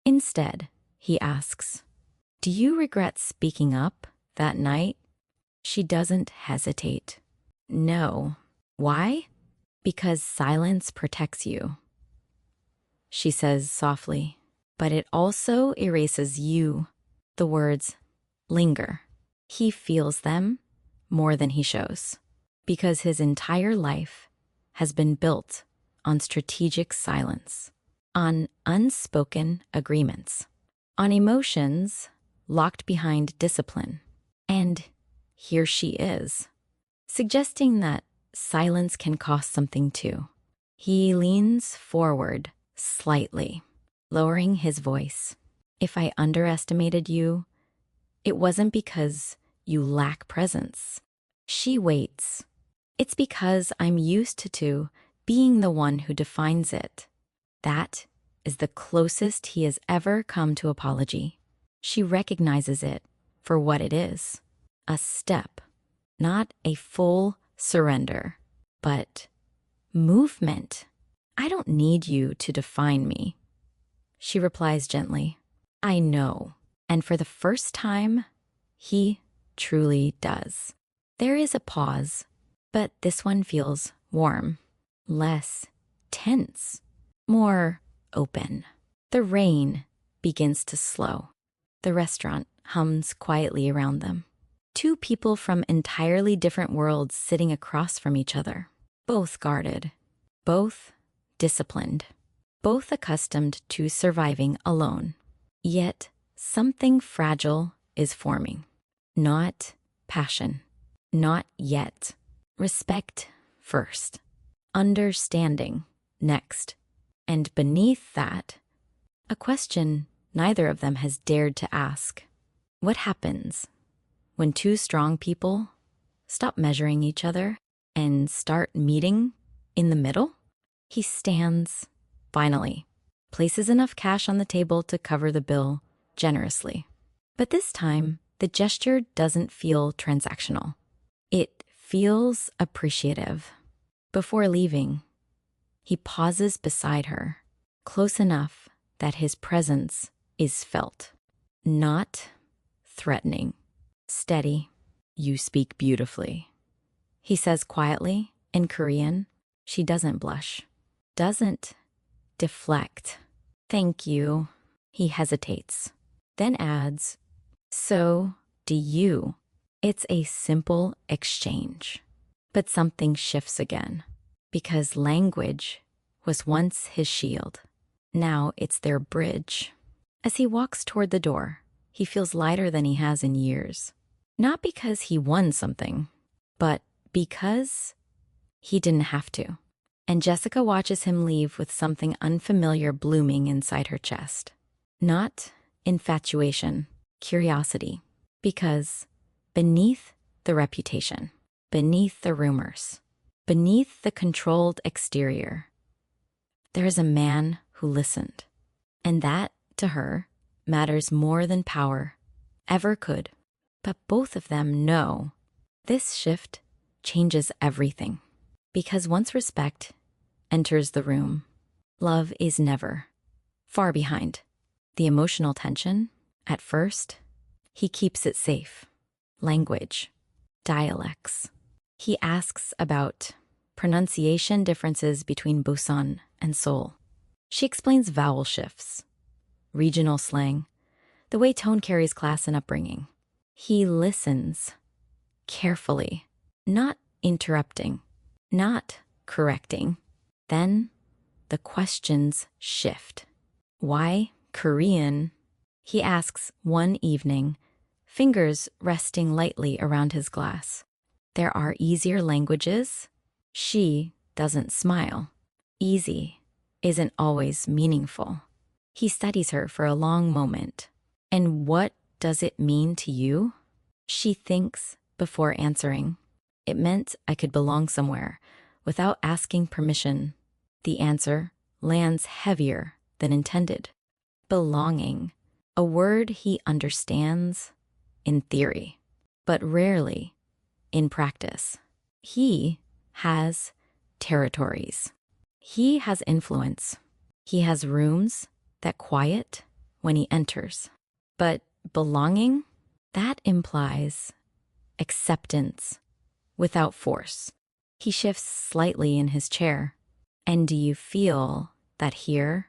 Instead, he asks, do you regret speaking up that night? She doesn't hesitate. No. Why? Because silence protects you. She says softly, but it also erases you. The words linger. He feels them more than he shows, because his entire life has been built on strategic silence, on unspoken agreements, on emotions locked behind discipline. And here she is, suggesting that silence can cost something too. He leans forward slightly, lowering his voice. If I underestimated you, it wasn't because you lack presence. She waits. It's because I'm used to being the one who defines it. That is the closest he has ever come to apology. She recognizes it for what it is. A step, not a full surrender, but movement. I don't need you to define me. She replies gently, I know. And for the first time, he truly does. There is a pause, but this one feels warm, less tense, more open. The rain begins to slow. The restaurant hums quietly around them. Two people from entirely different worlds sitting across from each other, both guarded, both disciplined, both accustomed to surviving alone. Yet something fragile is forming. Not passion, not yet. Respect first, understanding next. And beneath that, a question neither of them has dared to ask. What happens when two strong people stop measuring each other and start meeting in the middle? He stands, finally, places enough cash on the table to cover the bill generously. But this time, the gesture doesn't feel transactional. It feels appreciative. Before leaving, he pauses beside her, close enough that his presence is felt. Not threatening. Steady. You speak beautifully. He says quietly in Korean. She doesn't blush. Doesn't deflect. Thank you. He hesitates. Then adds, so do you. It's a simple exchange. But something shifts again. Because language was once his shield. Now it's their bridge. As he walks toward the door, he feels lighter than he has in years. Not because he won something, but because he didn't have to. And Jessica watches him leave with something unfamiliar blooming inside her chest. Not infatuation, curiosity. Because beneath the reputation, beneath the rumors, beneath the controlled exterior, there is a man who listened. And that, to her, matters more than power ever could. But both of them know this shift changes everything. Because once respect enters the room, love is never far behind. The emotional tension, at first, he keeps it safe. Language, dialects. He asks about pronunciation differences between Busan and Seoul. She explains vowel shifts, regional slang, the way tone carries class and upbringing. He listens carefully, not interrupting, not correcting. Then the questions shift. Why Korean? He asks one evening, fingers resting lightly around his glass. There are easier languages. She doesn't smile. Easy isn't always meaningful. He studies her for a long moment. And what does it mean to you? She thinks before answering. It meant I could belong somewhere without asking permission. The answer lands heavier than intended. Belonging, a word he understands in theory, but rarely in practice. He has territories. He has influence. He has rooms that quiet when he enters. But belonging, that implies acceptance without force. He shifts slightly in his chair. And do you feel that here?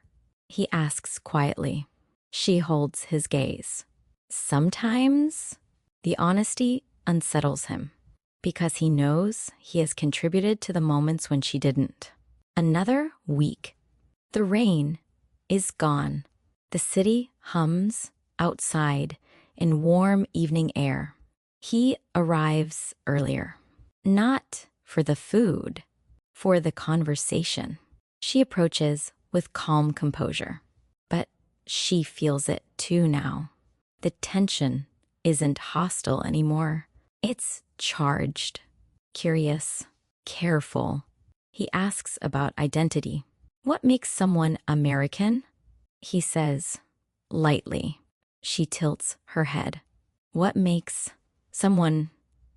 He asks quietly. She holds his gaze. Sometimes the honesty unsettles him because he knows he has contributed to the moments when she didn't. Another week. The rain is gone. The city hums outside in warm evening air. He arrives earlier. Not for the food, for the conversation. She approaches with calm composure, but she feels it too now. The tension isn't hostile anymore. It's charged, curious, careful. He asks about identity. What makes someone American? He says, lightly. She tilts her head. What makes someone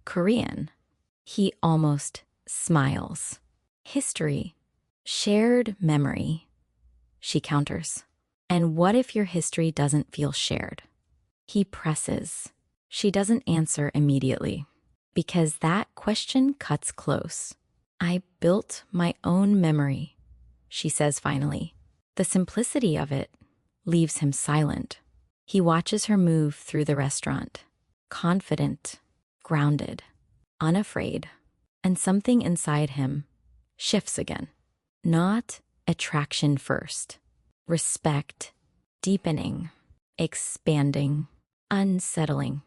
Korean? He almost smiles. History. Shared memory. She counters. And what if your history doesn't feel shared? He presses. She doesn't answer immediately, because that question cuts close. I built my own memory, she says finally. The simplicity of it leaves him silent. He watches her move through the restaurant, confident, grounded, unafraid, and something inside him shifts again. Not attraction first, respect, deepening, expanding, unsettling.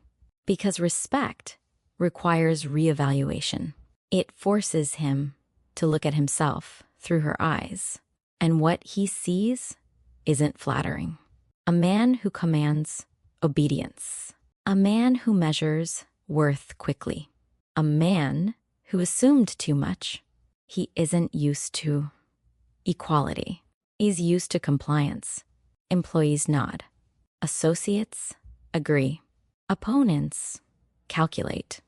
Because respect requires reevaluation. It forces him to look at himself through her eyes, and what he sees isn't flattering. A man who commands obedience. A man who measures worth quickly. A man who assumed too much. He isn't used to equality. He's used to compliance. Employees nod. Associates agree. Opponents calculate.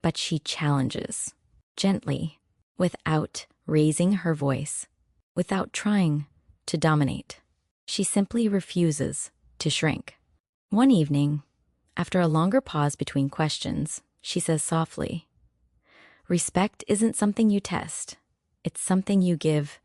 But she challenges, gently, without raising her voice, without trying to dominate. She simply refuses to shrink. One evening, after a longer pause between questions, she says softly, "Respect isn't something you test. It's something you give."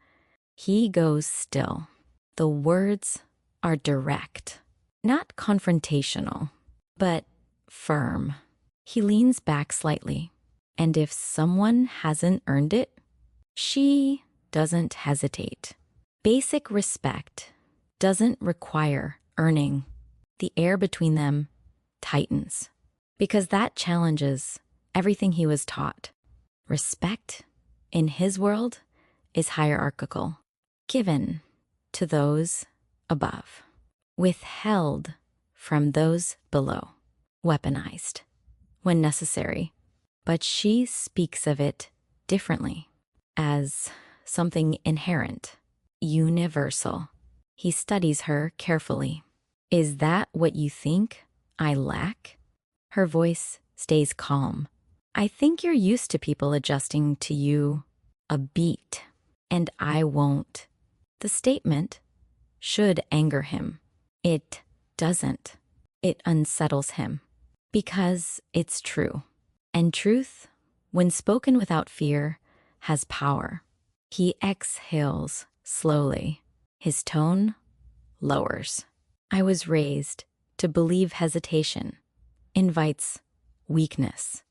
He goes still. The words are direct, not confrontational, but firm. He leans back slightly, and if someone hasn't earned it, she doesn't hesitate. Basic respect doesn't require earning. The air between them tightens, because that challenges everything he was taught. Respect, in his world, is hierarchical, given to those above, withheld from those below, weaponized when necessary. But she speaks of it differently, as something inherent, universal. He studies her carefully. Is that what you think I lack? Her voice stays calm. I think you're used to people adjusting to you a beat, and I won't. The statement should anger him. It doesn't. It unsettles him, because it's true. And truth, when spoken without fear, has power. He exhales slowly. His tone lowers. I was raised to believe hesitation invites weakness.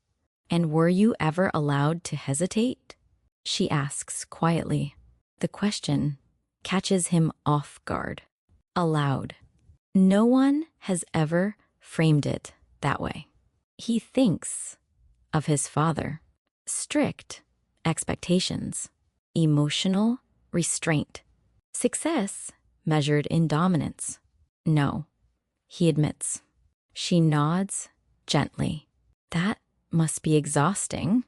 And were you ever allowed to hesitate? She asks quietly. The question catches him off guard. Allowed. No one has ever framed it that way. He thinks of his father. Strict expectations. Emotional restraint. Success measured in dominance. No, he admits. She nods gently. That must be exhausting.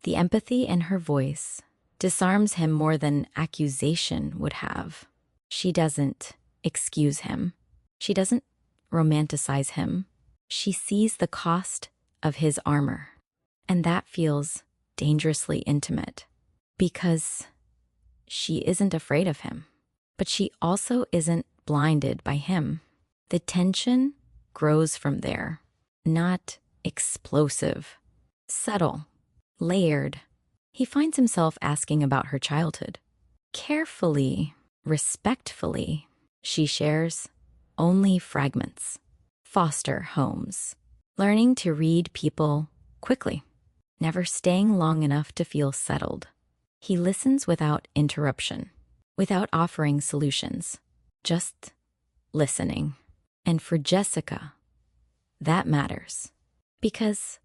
The empathy in her voice disarms him more than accusation would have. She doesn't excuse him. She doesn't romanticize him. She sees the cost of his armor, and that feels dangerously intimate, because she isn't afraid of him, but she also isn't blinded by him. The tension grows from there, not explosive, subtle, layered. He finds himself asking about her childhood. Carefully, respectfully, she shares only fragments. Foster homes. Learning to read people quickly. Never staying long enough to feel settled. He listens without interruption, without offering solutions, just listening. And for Jessica, that matters, because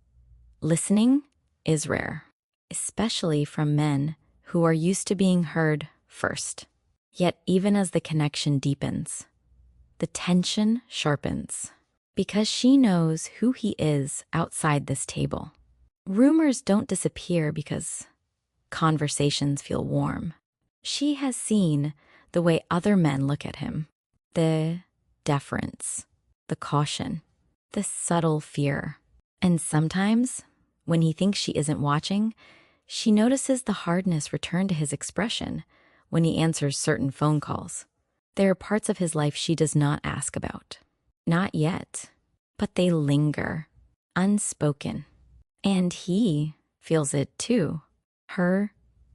listening is rare, especially from men who are used to being heard first. Yet even as the connection deepens, the tension sharpens because she knows who he is outside this table. Rumors don't disappear because conversations feel warm. She has seen the way other men look at him, the deference, the caution, the subtle fear. And sometimes, when he thinks she isn't watching, she notices the hardness return to his expression when he answers certain phone calls. There are parts of his life she does not ask about. Not yet, but they linger, unspoken. And he feels it too. Her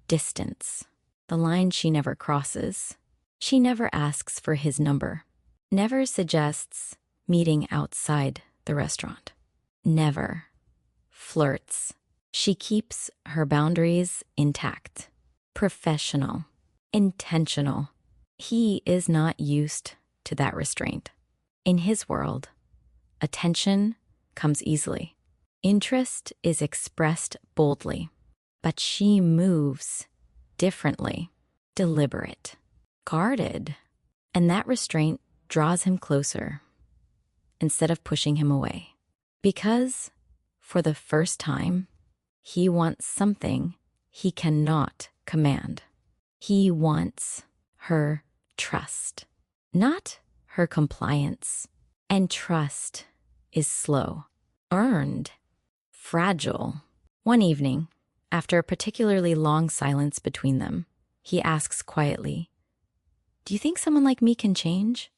distance, the line she never crosses. She never asks for his number, never suggests meeting outside the restaurant, never flirts. She keeps her boundaries intact, professional, intentional. He is not used to that restraint. In his world, attention comes easily. Interest is expressed boldly, but she moves differently, deliberate, guarded, and that restraint draws him closer instead of pushing him away. Because, for the first time, he wants something he cannot command. He wants her trust, not her compliance. And trust is slow, earned, fragile. One evening, after a particularly long silence between them, he asks quietly, "Do you think someone like me can change?"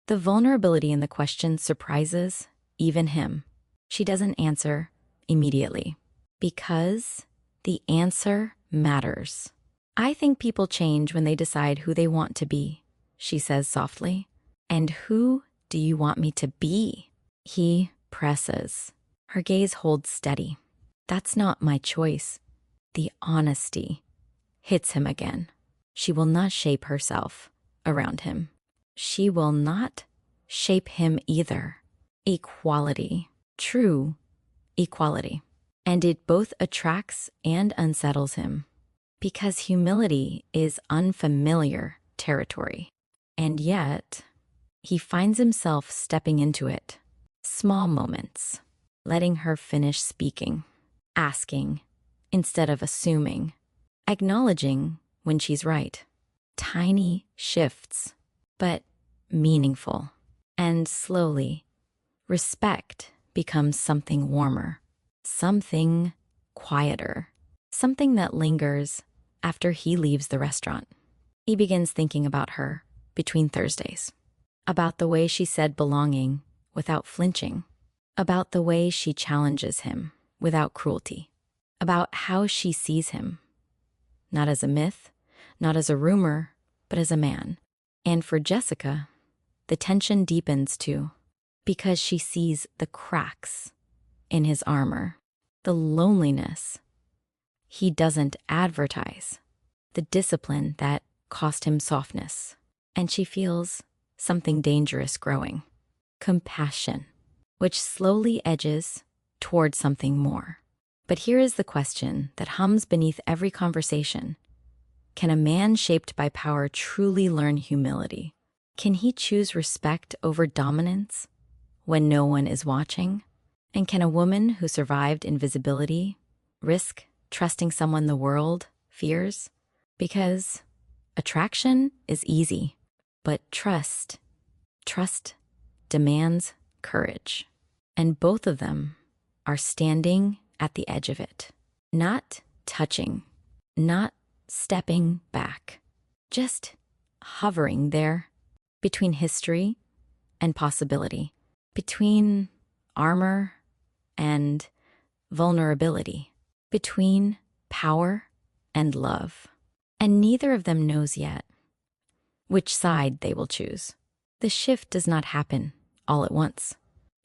The vulnerability in the question surprises even him. She doesn't answer immediately because the answer matters. "I think people change when they decide who they want to be," she says softly. "And who do you want me to be?" He presses. Her gaze holds steady. "That's not my choice." The honesty hits him again. She will not shape herself around him. She will not shape him either. Equality, true equality. And it both attracts and unsettles him because humility is unfamiliar territory. And yet, he finds himself stepping into it. Small moments, letting her finish speaking, asking instead of assuming, acknowledging when she's right. Tiny shifts, but meaningful. And slowly, respect becomes something warmer, something quieter, something that lingers after he leaves the restaurant. He begins thinking about her between Thursdays, about the way she said belonging without flinching, about the way she challenges him without cruelty, about how she sees him, not as a myth, not as a rumor, but as a man. And for Jessica, the tension deepens too, because she sees the cracks in his armor, the loneliness he doesn't advertise, the discipline that cost him softness. And she feels something dangerous growing, compassion, which slowly edges toward something more. But here is the question that hums beneath every conversation. Can a man shaped by power truly learn humility? Can he choose respect over dominance when no one is watching? And can a woman who survived invisibility risk trusting someone the world fears? Because attraction is easy, but trust demands courage. And both of them are standing at the edge of it, not touching, not stepping back, just hovering there between history and possibility, between armor and vulnerability, between power and love. And neither of them knows yet which side they will choose. The shift does not happen all at once.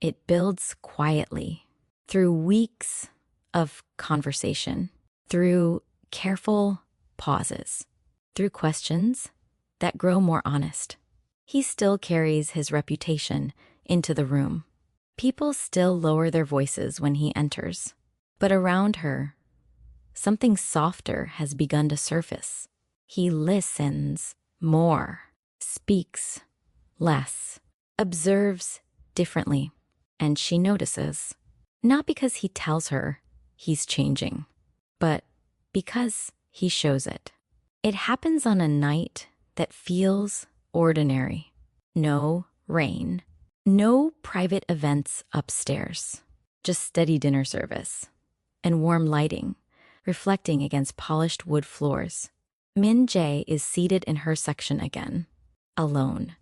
It builds quietly through weeks of conversation, through careful pauses, through questions that grow more honest. He still carries his reputation into the room. People still lower their voices when he enters. But around her, something softer has begun to surface. He listens more, speaks less, observes differently, and she notices. Not because he tells her he's changing, but because he shows it. It happens on a night that feels ordinary. No rain, no private events upstairs, just steady dinner service and warm lighting reflecting against polished wood floors. Min Jae is seated in her section again, alone,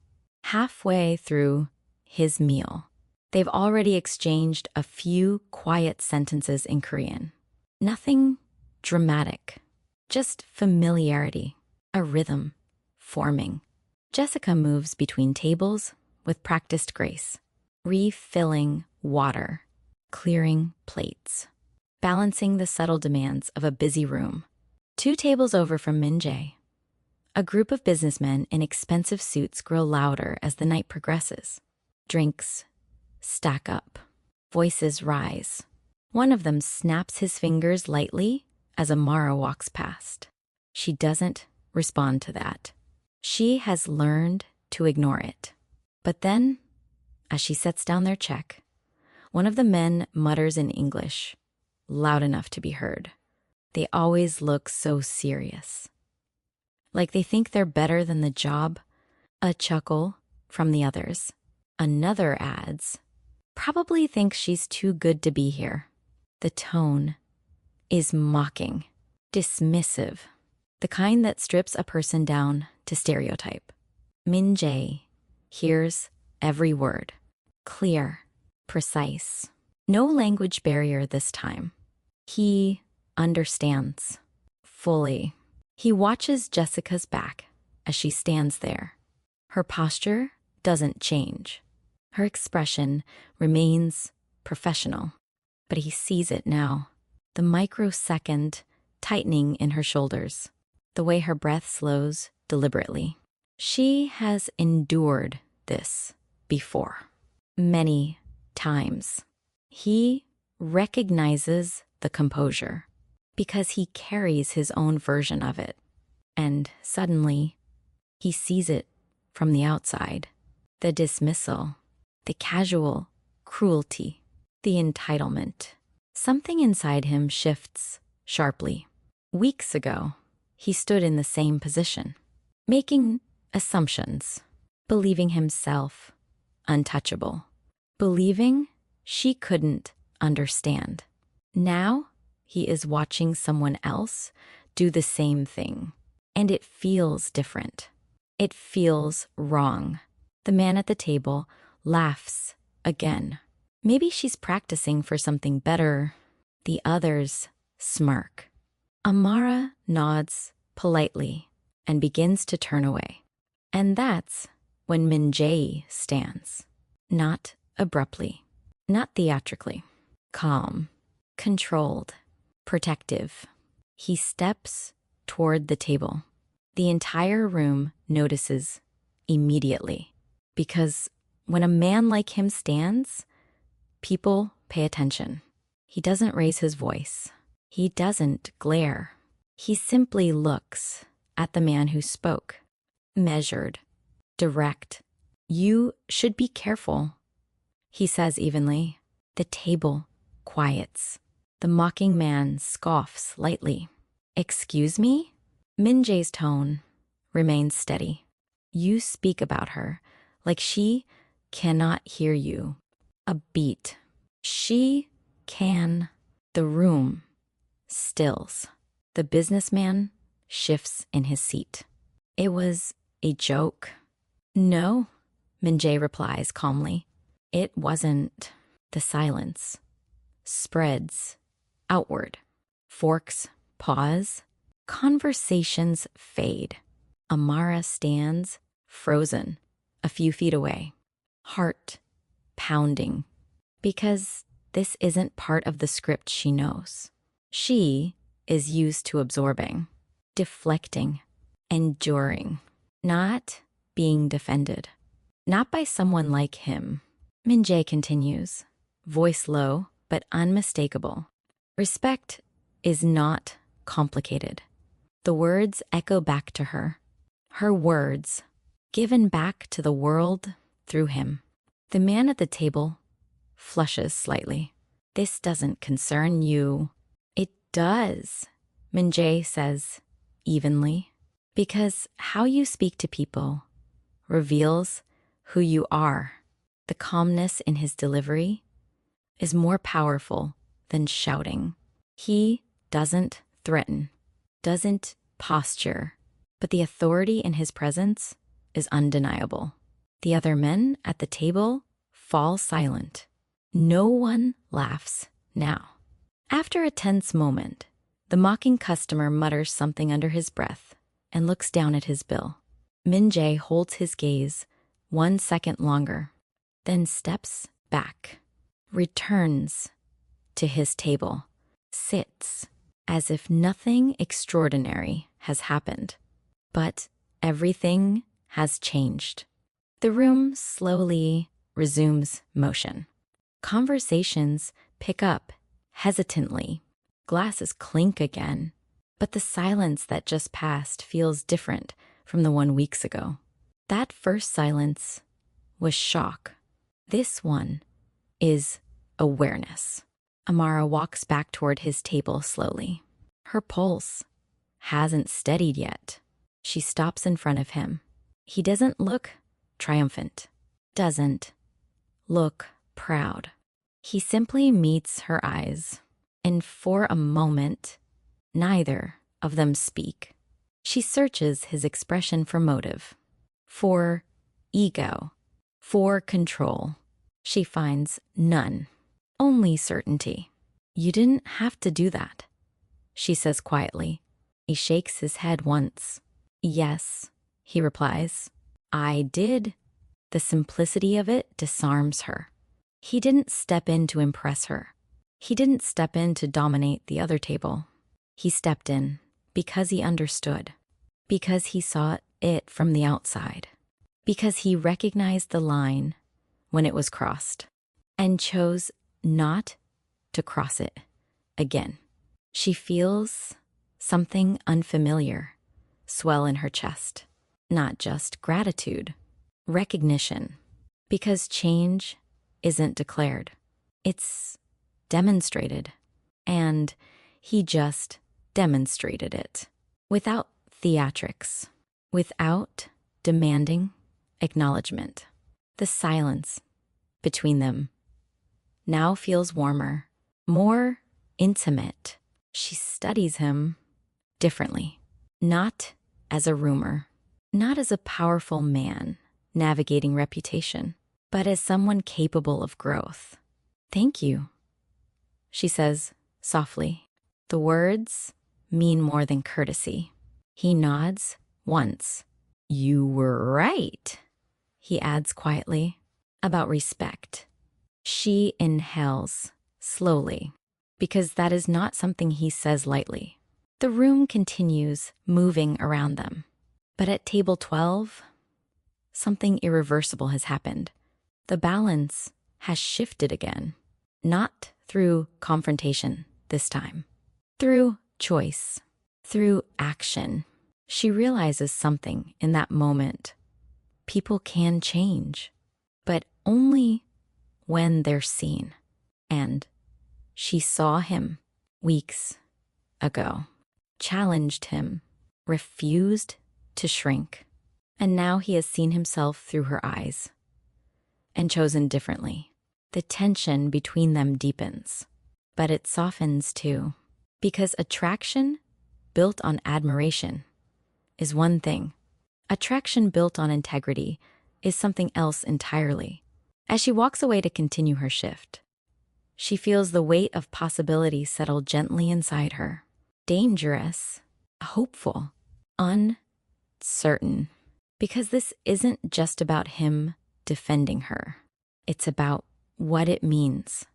halfway through his meal. They've already exchanged a few quiet sentences in Korean. Nothing dramatic, just familiarity, a rhythm forming. Jessica moves between tables with practiced grace, refilling water, clearing plates, balancing the subtle demands of a busy room. 2 tables over from Min Jae, a group of businessmen in expensive suits grow louder as the night progresses. Drinks stack up. Voices rise. One of them snaps his fingers lightly as Amara walks past. She doesn't respond to that. She has learned to ignore it. But then, as she sets down their check, one of the men mutters in English, loud enough to be heard. They always look so serious. Like they think they're better than the job. A chuckle from the others. Another adds, probably thinks she's too good to be here. The tone is mocking, dismissive, the kind that strips a person down to stereotype. Min Jae hears every word, clear, precise. No language barrier this time. He understands fully. He watches Jessica's back as she stands there. Her posture doesn't change. Her expression remains professional, but he sees it now. The microsecond tightening in her shoulders, the way her breath slows deliberately. She has endured this before, many times. He recognizes the composure because he carries his own version of it. And suddenly, he sees it from the outside. The dismissal, the casual cruelty, the entitlement. Something inside him shifts sharply. Weeks ago, he stood in the same position, making assumptions, believing himself untouchable, believing she couldn't understand. Now, he is watching someone else do the same thing, and it feels different. It feels wrong. The man at the table laughs again. Maybe she's practicing for something better. The others smirk. Amara nods politely and begins to turn away. And that's when Min Jae stands. Not abruptly, not theatrically. Calm, controlled, protective. He steps toward the table. The entire room notices immediately. Because when a man like him stands, people pay attention. He doesn't raise his voice. He doesn't glare. He simply looks at the man who spoke. Measured, direct. You should be careful, he says evenly. The table quiets. The mocking man scoffs lightly. Excuse me? Min Jae's tone remains steady. You speak about her like she cannot hear you. A beat. She can. The room stills. The businessman shifts in his seat. It was a joke. No, Min Jae replies calmly. It wasn't. The silence spreads outward. Forks pause. Conversations fade. Amara stands frozen a few feet away, heart pounding, because this isn't part of the script she knows. She is used to absorbing, deflecting, enduring, not being defended. Not by someone like him. Min Jae continues, voice low but unmistakable. Respect is not complicated. The words echo back to her. Her words, given back to the world through him. The man at the table flushes slightly. This doesn't concern you. It does, Min-jae says evenly, because how you speak to people reveals who you are. The calmness in his delivery is more powerful than shouting. He doesn't threaten, doesn't posture, but the authority in his presence is undeniable. The other men at the table fall silent. No one laughs now. After a tense moment, the mocking customer mutters something under his breath and looks down at his bill. Min-jae holds his gaze 1 second longer, then steps back, returns to his table, sits as if nothing extraordinary has happened. But everything has changed. The room slowly resumes motion. Conversations pick up hesitantly. Glasses clink again, but the silence that just passed feels different from the one weeks ago. That first silence was shock. This one is awareness. Amara walks back toward his table slowly. Her pulse hasn't steadied yet. She stops in front of him. He doesn't look triumphant, doesn't look proud. He simply meets her eyes, and for a moment, neither of them speak. She searches his expression for motive, for ego, for control. She finds none, only certainty. You didn't have to do that, she says quietly. He shakes his head once. Yes, he replies. I did. The simplicity of it disarms her. He didn't step in to impress her. He didn't step in to dominate the other table. He stepped in because he understood, because he saw it from the outside, because he recognized the line when it was crossed and chose not to cross it again. She feels something unfamiliar swell in her chest, not just gratitude, recognition, because change isn't declared, it's demonstrated, and he just demonstrated it without theatrics, without demanding acknowledgement. The silence between them now feels warmer, more intimate. She studies him differently, not as a rumor, not as a powerful man navigating reputation, but as someone capable of growth. Thank you, she says softly. The words mean more than courtesy. He nods once. You were right, he adds quietly, about respect. She inhales slowly, because that is not something he says lightly. The room continues moving around them. But at table 12, something irreversible has happened. The balance has shifted again, not through confrontation this time, through choice, through action. She realizes something in that moment. People can change, but only when they're seen. And she saw him weeks ago, challenged him, refused to shrink. And now he has seen himself through her eyes and chosen differently. The tension between them deepens, but it softens too, because attraction built on admiration is one thing. Attraction built on integrity is something else entirely. As she walks away to continue her shift, she feels the weight of possibility settle gently inside her. Dangerous, hopeful, uncertain. Because this isn't just about him defending her. It's about what it means.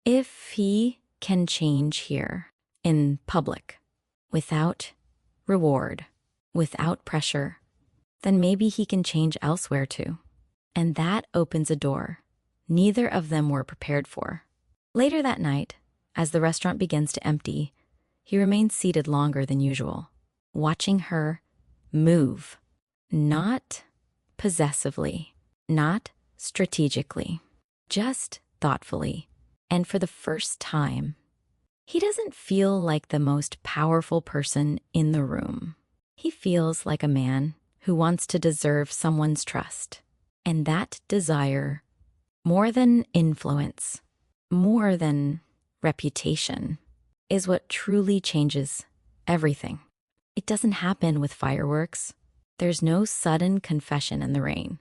If he can change here, in public, without reward, without pressure, then maybe he can change elsewhere too. And that opens a door neither of them were prepared for. Later that night, as the restaurant begins to empty, he remains seated longer than usual, watching her move. Not possessively, not strategically, just thoughtfully. And for the first time, he doesn't feel like the most powerful person in the room. He feels like a man who wants to deserve someone's trust. And that desire, more than influence, more than reputation, is what truly changes everything. It doesn't happen with fireworks. There's no sudden confession in the rain,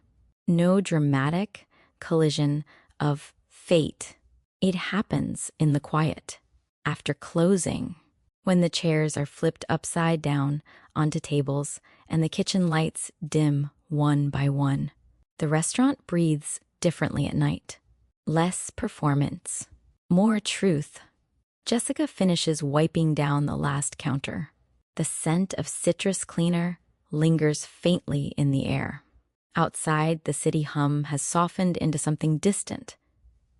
no dramatic collision of fate. It happens in the quiet, after closing, when the chairs are flipped upside down onto tables and the kitchen lights dim one by one. The restaurant breathes differently at night. Less performance, more truth. Jessica finishes wiping down the last counter. The scent of citrus cleaner lingers faintly in the air. Outside, the city hum has softened into something distant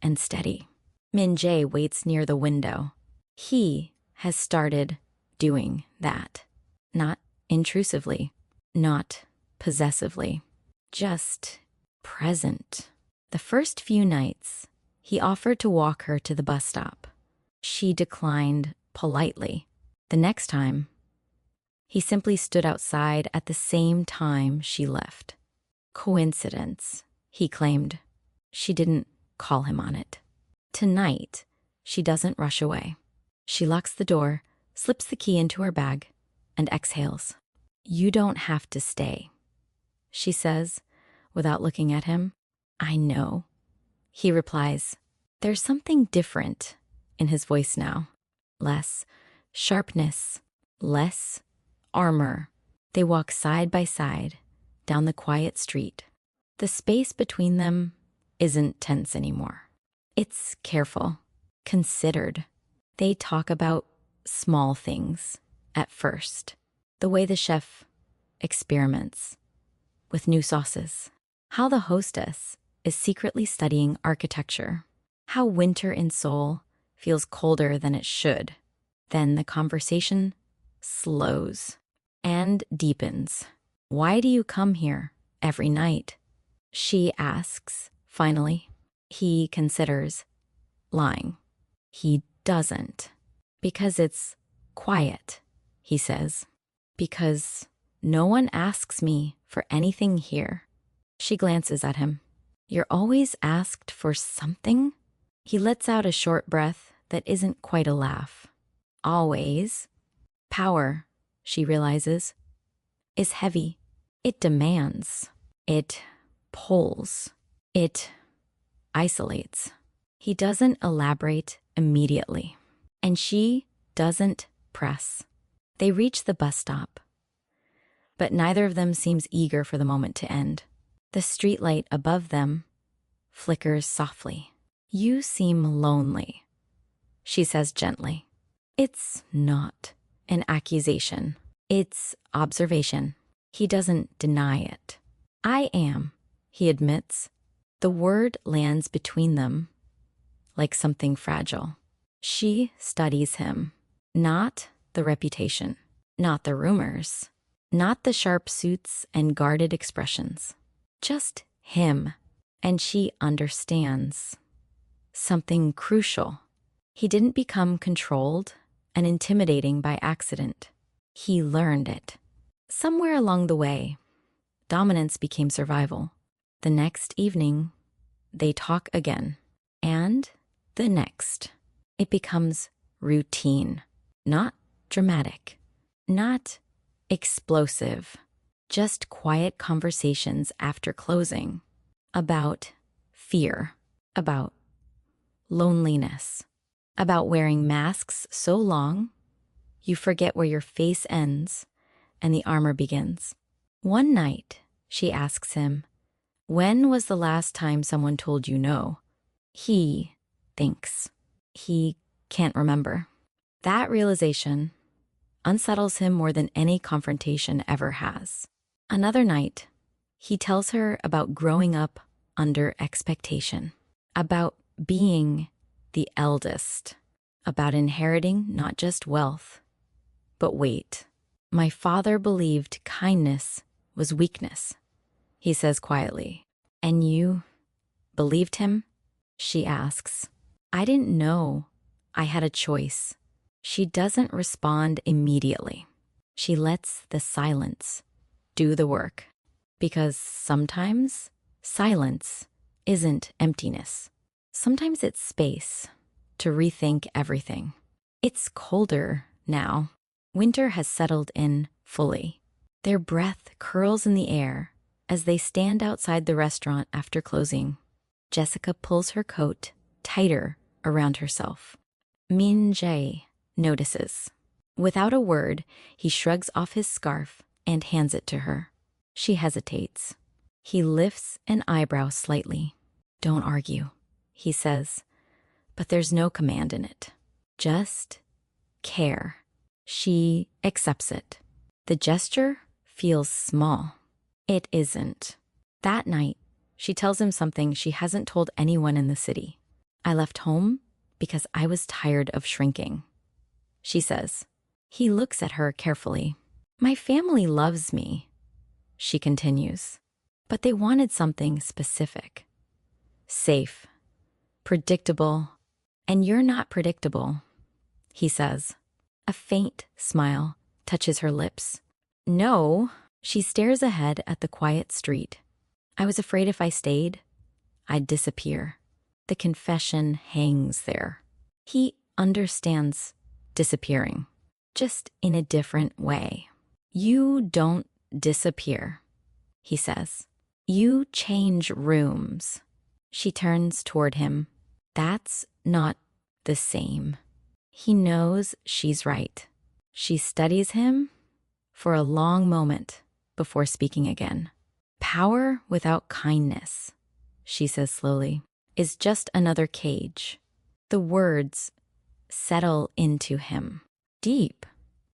and steady. Min Jae waits near the window. He has started doing that. Not intrusively, not possessively, just present. The first few nights, he offered to walk her to the bus stop. She declined politely. The next time, he simply stood outside at the same time she left. Coincidence, he claimed. She didn't call him on it. Tonight, she doesn't rush away. She locks the door, slips the key into her bag, and exhales. "You don't have to stay," she says, without looking at him. "I know." He replies. There's something different in his voice now. Less sharpness, less armor. They walk side by side down the quiet street. The space between them isn't tense anymore. It's careful, considered. They talk about small things at first. The way the chef experiments with new sauces. How the hostess is secretly studying architecture. How winter in Seoul feels colder than it should. Then the conversation slows and deepens. "Why do you come here every night?" she asks, finally. He considers lying. He doesn't. "Because it's quiet," he says. "Because no one asks me for anything here." She glances at him. "You're always asked for something?" He lets out a short breath that isn't quite a laugh. "Always." Power, she realizes, is heavy. It demands. It pulls. It isolates. He doesn't elaborate immediately, and she doesn't press. They reach the bus stop, but neither of them seems eager for the moment to end. The streetlight above them flickers softly. "You seem lonely," she says gently. It's not an accusation. It's observation. He doesn't deny it. "I am," he admits. The word lands between them like something fragile. She studies him. Not the reputation, not the rumors, not the sharp suits and guarded expressions. Just him. And she understands something crucial. He didn't become controlled and intimidating by accident. He learned it. Somewhere along the way, dominance became survival. The next evening, they talk again. And the next. It becomes routine. Not dramatic. Not explosive. Just quiet conversations after closing. About fear. About loneliness. About wearing masks so long, you forget where your face ends and the armor begins. One night, she asks him, "When was the last time someone told you no?" He thinks. He can't remember. That realization unsettles him more than any confrontation ever has. Another night, he tells her about growing up under expectation, about being the eldest, about inheriting not just wealth, but weight. "My father believed kindness was weakness, he says quietly. And you believed him? She asks. I didn't know I had a choice. She doesn't respond immediately. She lets the silence do the work. Because sometimes silence isn't emptiness. Sometimes it's space to rethink everything. It's colder now. Winter has settled in fully. Their breath curls in the air as they stand outside the restaurant after closing. Jessica pulls her coat tighter around herself. Min Jae notices. Without a word, he shrugs off his scarf and hands it to her. She hesitates. He lifts an eyebrow slightly. Don't argue, he says, but there's no command in it. Just care. She accepts it. The gesture feels small. It isn't. That night, she tells him something she hasn't told anyone in the city. I left home because I was tired of shrinking, she says. He looks at her carefully. My family loves me, she continues, but they wanted something specific. Safe, predictable, and you're not predictable, he says. A faint smile touches her lips. No, she stares ahead at the quiet street. I was afraid if I stayed, I'd disappear. The confession hangs there. He understands disappearing, just in a different way. You don't disappear, he says. You change rooms. She turns toward him. That's not the same. He knows she's right. She studies him for a long moment before speaking again. Power without kindness, she says slowly, is just another cage. The words settle into him deep.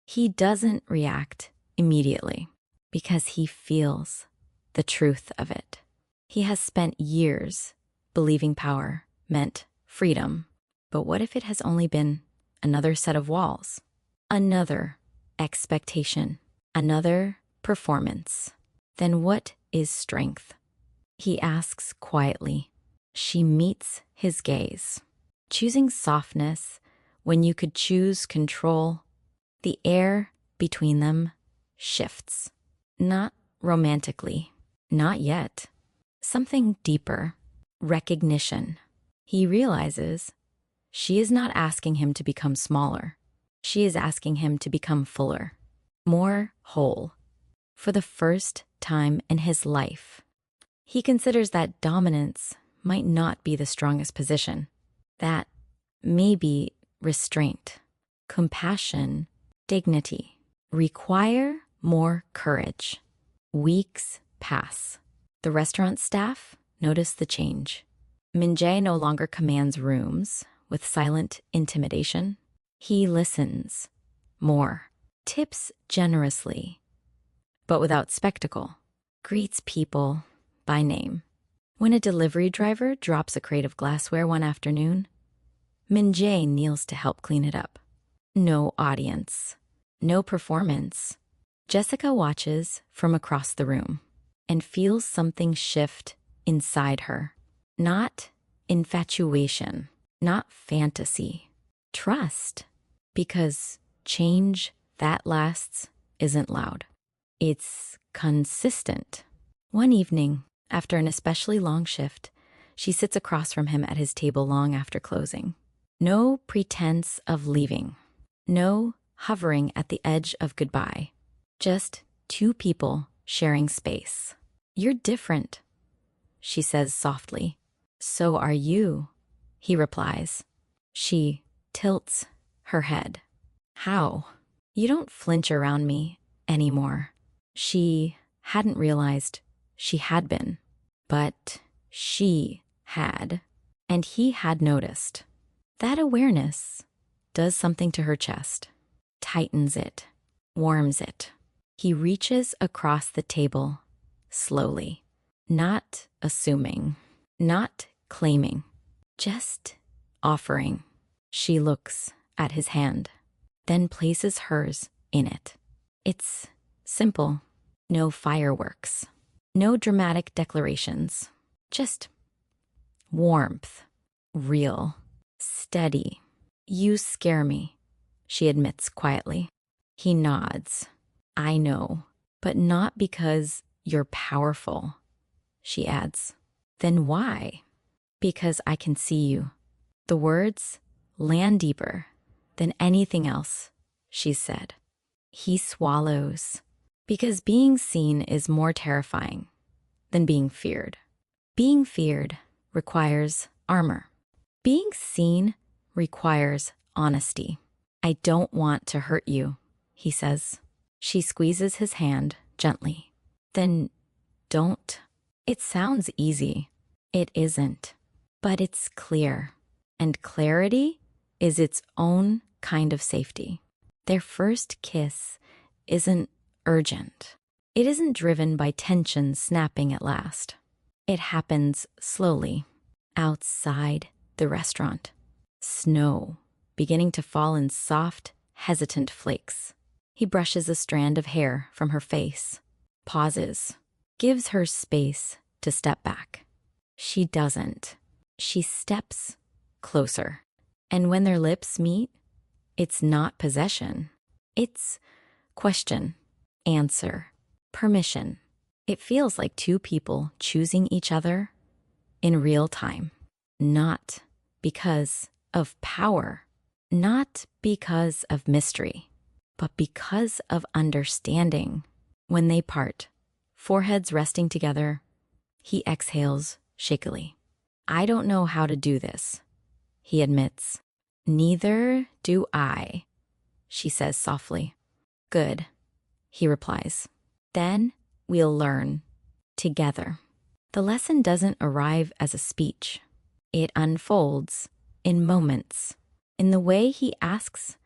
He doesn't react immediately because he feels the truth of it. He has spent years believing power meant freedom. But what if it has only been another set of walls? Another expectation, another performance. Then what is strength? He asks quietly. She meets his gaze. Choosing softness when you could choose control. The air between them shifts. Not romantically. Not yet. Something deeper. Recognition. He realizes she is not asking him to become smaller. She is asking him to become fuller, more whole. For the first time in his life, he considers that dominance might not be the strongest position. That maybe restraint, compassion, dignity require more courage. Weeks pass. The restaurant staff notice the change. Min Jae no longer commands rooms with silent intimidation. He listens more, tips generously, but without spectacle, greets people by name. When a delivery driver drops a crate of glassware one afternoon, Min Jae kneels to help clean it up. No audience, no performance. Jessica watches from across the room and feels something shift inside her. Not infatuation, not fantasy, trust. Because change that lasts isn't loud. It's consistent. One evening, after an especially long shift, she sits across from him at his table long after closing. No pretense of leaving. No hovering at the edge of goodbye. Just two people sharing space. You're different, she says softly. So are you, he replies. She tilts her head. How? You don't flinch around me anymore. She hadn't realized she had been, but she had, and he had noticed. That awareness does something to her chest, tightens it, warms it. He reaches across the table slowly, not assuming, not claiming, just offering. She looks at his hand, then places hers in it. It's simple, No fireworks. No dramatic declarations. Just warmth. Real. Steady. You scare me, she admits quietly. He nods. I know, but not because you're powerful, she adds. Then why? Because I can see you. The words land deeper than anything else she's said. He swallows. Because being seen is more terrifying than being feared. Being feared requires armor. Being seen requires honesty. I don't want to hurt you, he says. She squeezes his hand gently. Then don't. It sounds easy. It isn't. But it's clear. And clarity is its own kind of safety. Their first kiss isn't urgent. It isn't driven by tension snapping at last. It happens slowly, outside the restaurant. Snow beginning to fall in soft, hesitant flakes. He brushes a strand of hair from her face, pauses, gives her space to step back. She doesn't. She steps closer. And when their lips meet, it's not possession. It's question, answer, permission. It feels like two people choosing each other in real time. Not because of power, not because of mystery, but because of understanding. When they part, foreheads resting together, he exhales shakily. I don't know how to do this, he admits. Neither do I, she says softly. Good, he replies. Then we'll learn together. The lesson doesn't arrive as a speech. It unfolds in moments, in the way he asks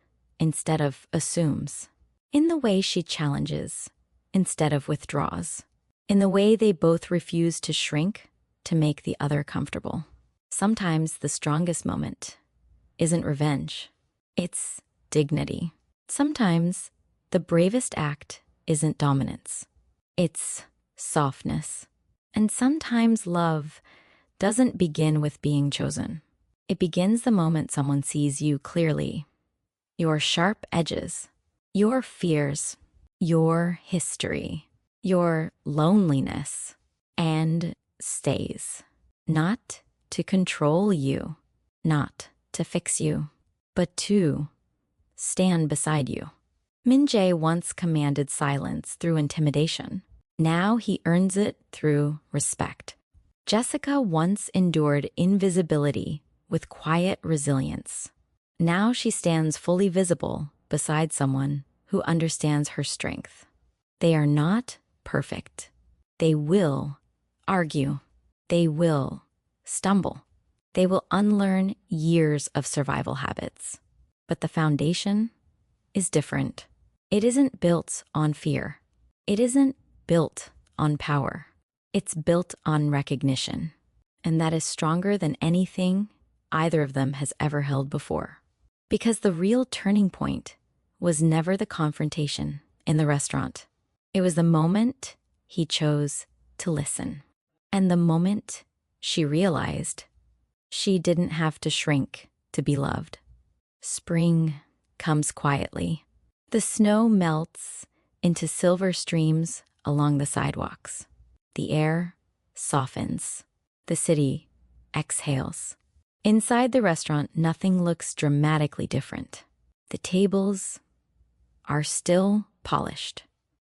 instead of assumes, in the way she challenges instead of withdraws, in the way they both refuse to shrink to make the other comfortable. Sometimes the strongest moment isn't revenge, it's dignity. Sometimes the bravest act isn't dominance, it's softness. And sometimes love doesn't begin with being chosen. It begins the moment someone sees you clearly. Your sharp edges, your fears, your history, your loneliness, and stays. Not to control you, not to fix you, but to stand beside you. Min-jae once commanded silence through intimidation. Now he earns it through respect. Jessica once endured invisibility with quiet resilience. Now she stands fully visible beside someone who understands her strength. They are not perfect. They will argue. They will stumble. They will unlearn years of survival habits. But the foundation is different. It isn't built on fear. It isn't built on power. It's built on recognition. And that is stronger than anything either of them has ever held before. Because the real turning point was never the confrontation in the restaurant. It was the moment he chose to listen. And the moment she realized she didn't have to shrink to be loved. Spring comes quietly. The snow melts into silver streams along the sidewalks. The air softens. The city exhales. Inside the restaurant, nothing looks dramatically different. The tables are still polished.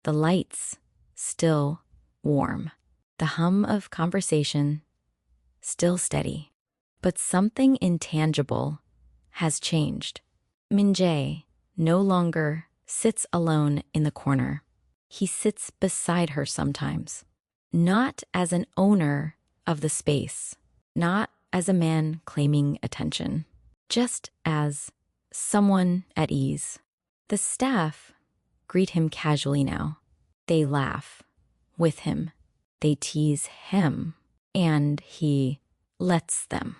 The lights still warm. The hum of conversation still steady. But something intangible has changed. Min-jae no longer sits alone in the corner. He sits beside her sometimes, not as an owner of the space, not as a man claiming attention, just as someone at ease. The staff greet him casually now. They laugh with him. They tease him, and he lets them.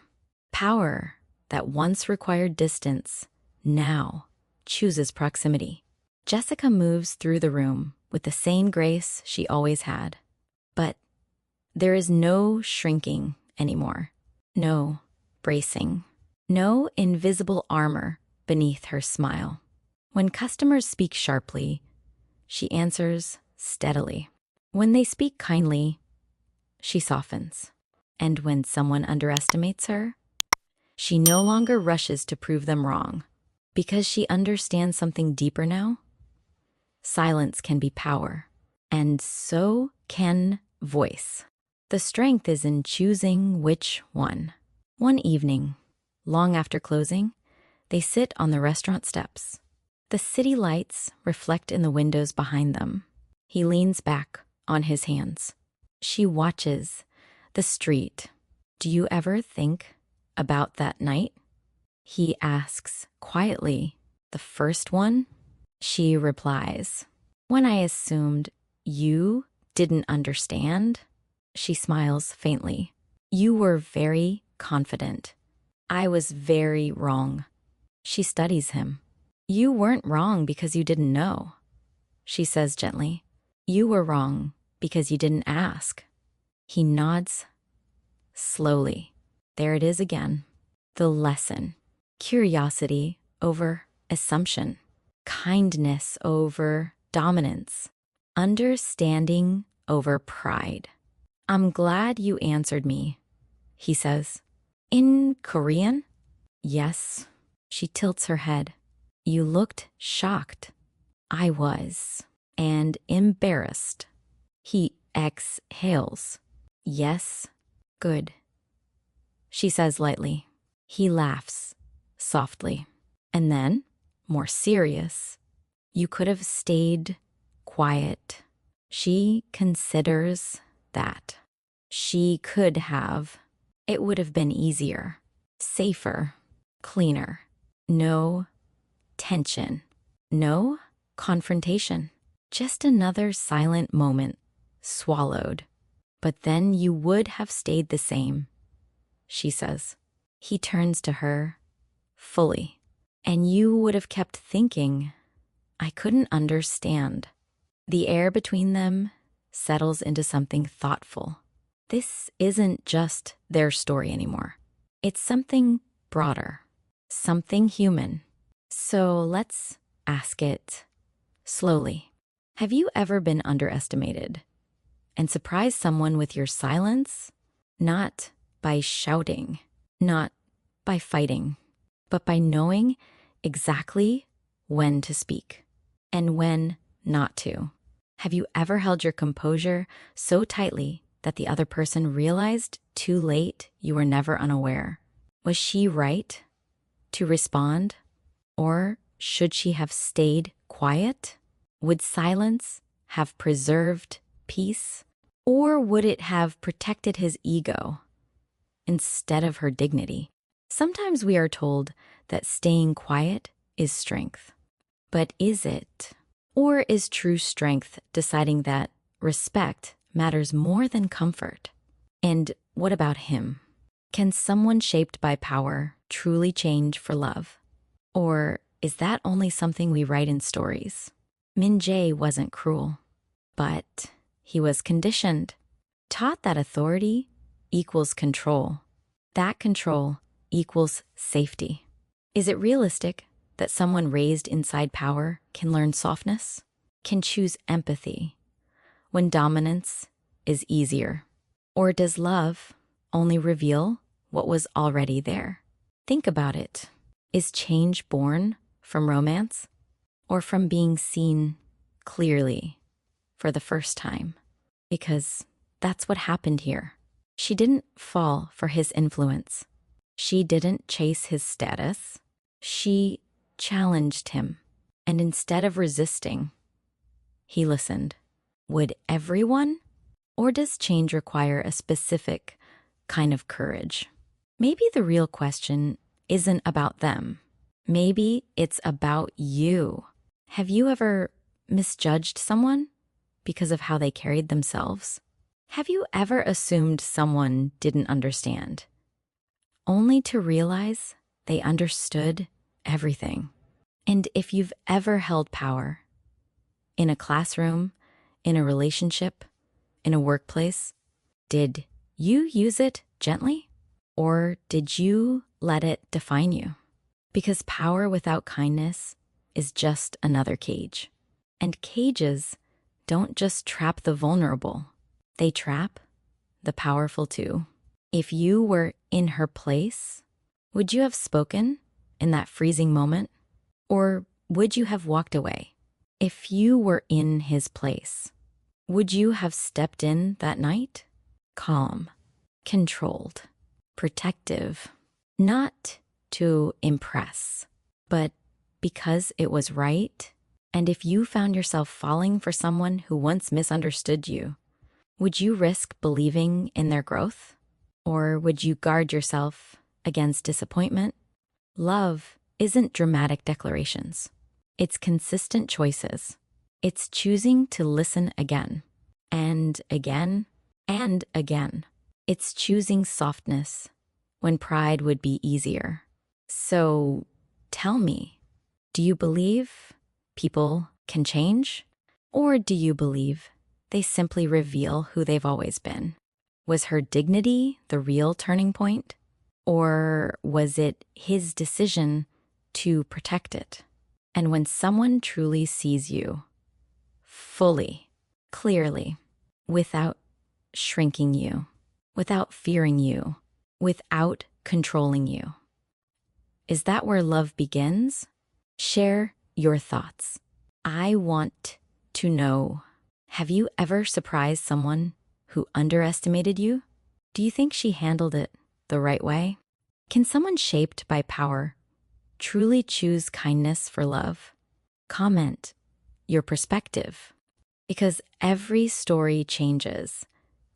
Power that once required distance now chooses proximity. Jessica moves through the room with the same grace she always had. But there is no shrinking anymore, no bracing, no invisible armor beneath her smile. When customers speak sharply, she answers steadily. When they speak kindly, she softens. And when someone underestimates her, she no longer rushes to prove them wrong. Because she understands something deeper now, silence can be power, and so can voice. The strength is in choosing which one. One evening, long after closing, they sit on the restaurant steps. The city lights reflect in the windows behind them. He leans back on his hands. She watches the street. Do you ever think about that night? He asks quietly. The first one? She replies, when I assumed you didn't understand. She smiles faintly. You were very confident. I was very wrong. She studies him. You weren't wrong because you didn't know. She says gently. You were wrong because you didn't ask. He nods slowly. There it is again. The lesson. Curiosity over assumption. Kindness over dominance. Understanding over pride. I'm glad you answered me, he says. In Korean? Yes. She tilts her head. You looked shocked. I was. And embarrassed. He exhales. Yes. Good. She says lightly. He laughs softly. And then, more serious, you could have stayed quiet. She considers that. She could have. It would have been easier, safer, cleaner. No tension. No confrontation. Just another silent moment, swallowed. But then you would have stayed the same, she says. He turns to her fully. And you would have kept thinking, I couldn't understand. The air between them settles into something thoughtful. This isn't just their story anymore. It's something broader, something human. So let's ask it slowly. Have you ever been underestimated and surprised someone with your silence? Not by shouting, not by fighting, but by knowing exactly when to speak and when not to. Have you ever held your composure so tightly that the other person realized too late you were never unaware? Was she right to respond, or should she have stayed quiet? Would silence have preserved peace, or would it have protected his ego instead of her dignity? Sometimes we are told that staying quiet is strength. But is it? Or is true strength deciding that respect matters more than comfort? And what about him? Can someone shaped by power truly change for love? Or is that only something we write in stories? Min Jae wasn't cruel, but he was conditioned, taught that authority equals control. That control equals safety. Is it realistic that someone raised inside power can learn softness, can choose empathy when dominance is easier? Or does love only reveal what was already there? Think about it. Is change born from romance or from being seen clearly for the first time? Because that's what happened here. She didn't fall for his influence. She didn't chase his status. She challenged him, and instead of resisting, he listened. Would everyone? Or does change require a specific kind of courage? Maybe the real question isn't about them. Maybe it's about you. Have you ever misjudged someone because of how they carried themselves? Have you ever assumed someone didn't understand, only to realize they understood everything? And if you've ever held power In a classroom, in a relationship, in a workplace? Did you use it gently? Or did you let it define you? Because power without kindness is just another cage. And cages don't just trap the vulnerable, they trap the powerful too. If you were in her place, would you have spoken in that freezing moment? Or would you have walked away? If you were in his place, would you have stepped in that night? Calm, controlled, protective, not to impress, but because it was right. And if you found yourself falling for someone who once misunderstood you, would you risk believing in their growth? Or would you guard yourself against disappointment? Love isn't dramatic declarations. It's consistent choices. It's choosing to listen again and again and again. It's choosing softness when pride would be easier. So tell me, do you believe people can change? Or do you believe they simply reveal who they've always been? Was her dignity the real turning point? Or was it his decision to protect it? And when someone truly sees you fully, clearly, without shrinking you, without fearing you, without controlling you, is that where love begins? Share your thoughts. I want to know, have you ever surprised someone who underestimated you? Do you think she handled it the right way? Can someone shaped by power truly choose kindness for love? Comment your perspective, because every story changes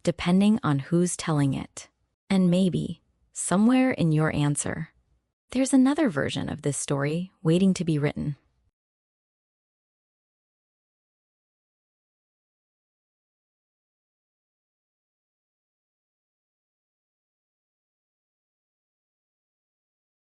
depending on who's telling it. And maybe somewhere in your answer, there's another version of this story waiting to be written.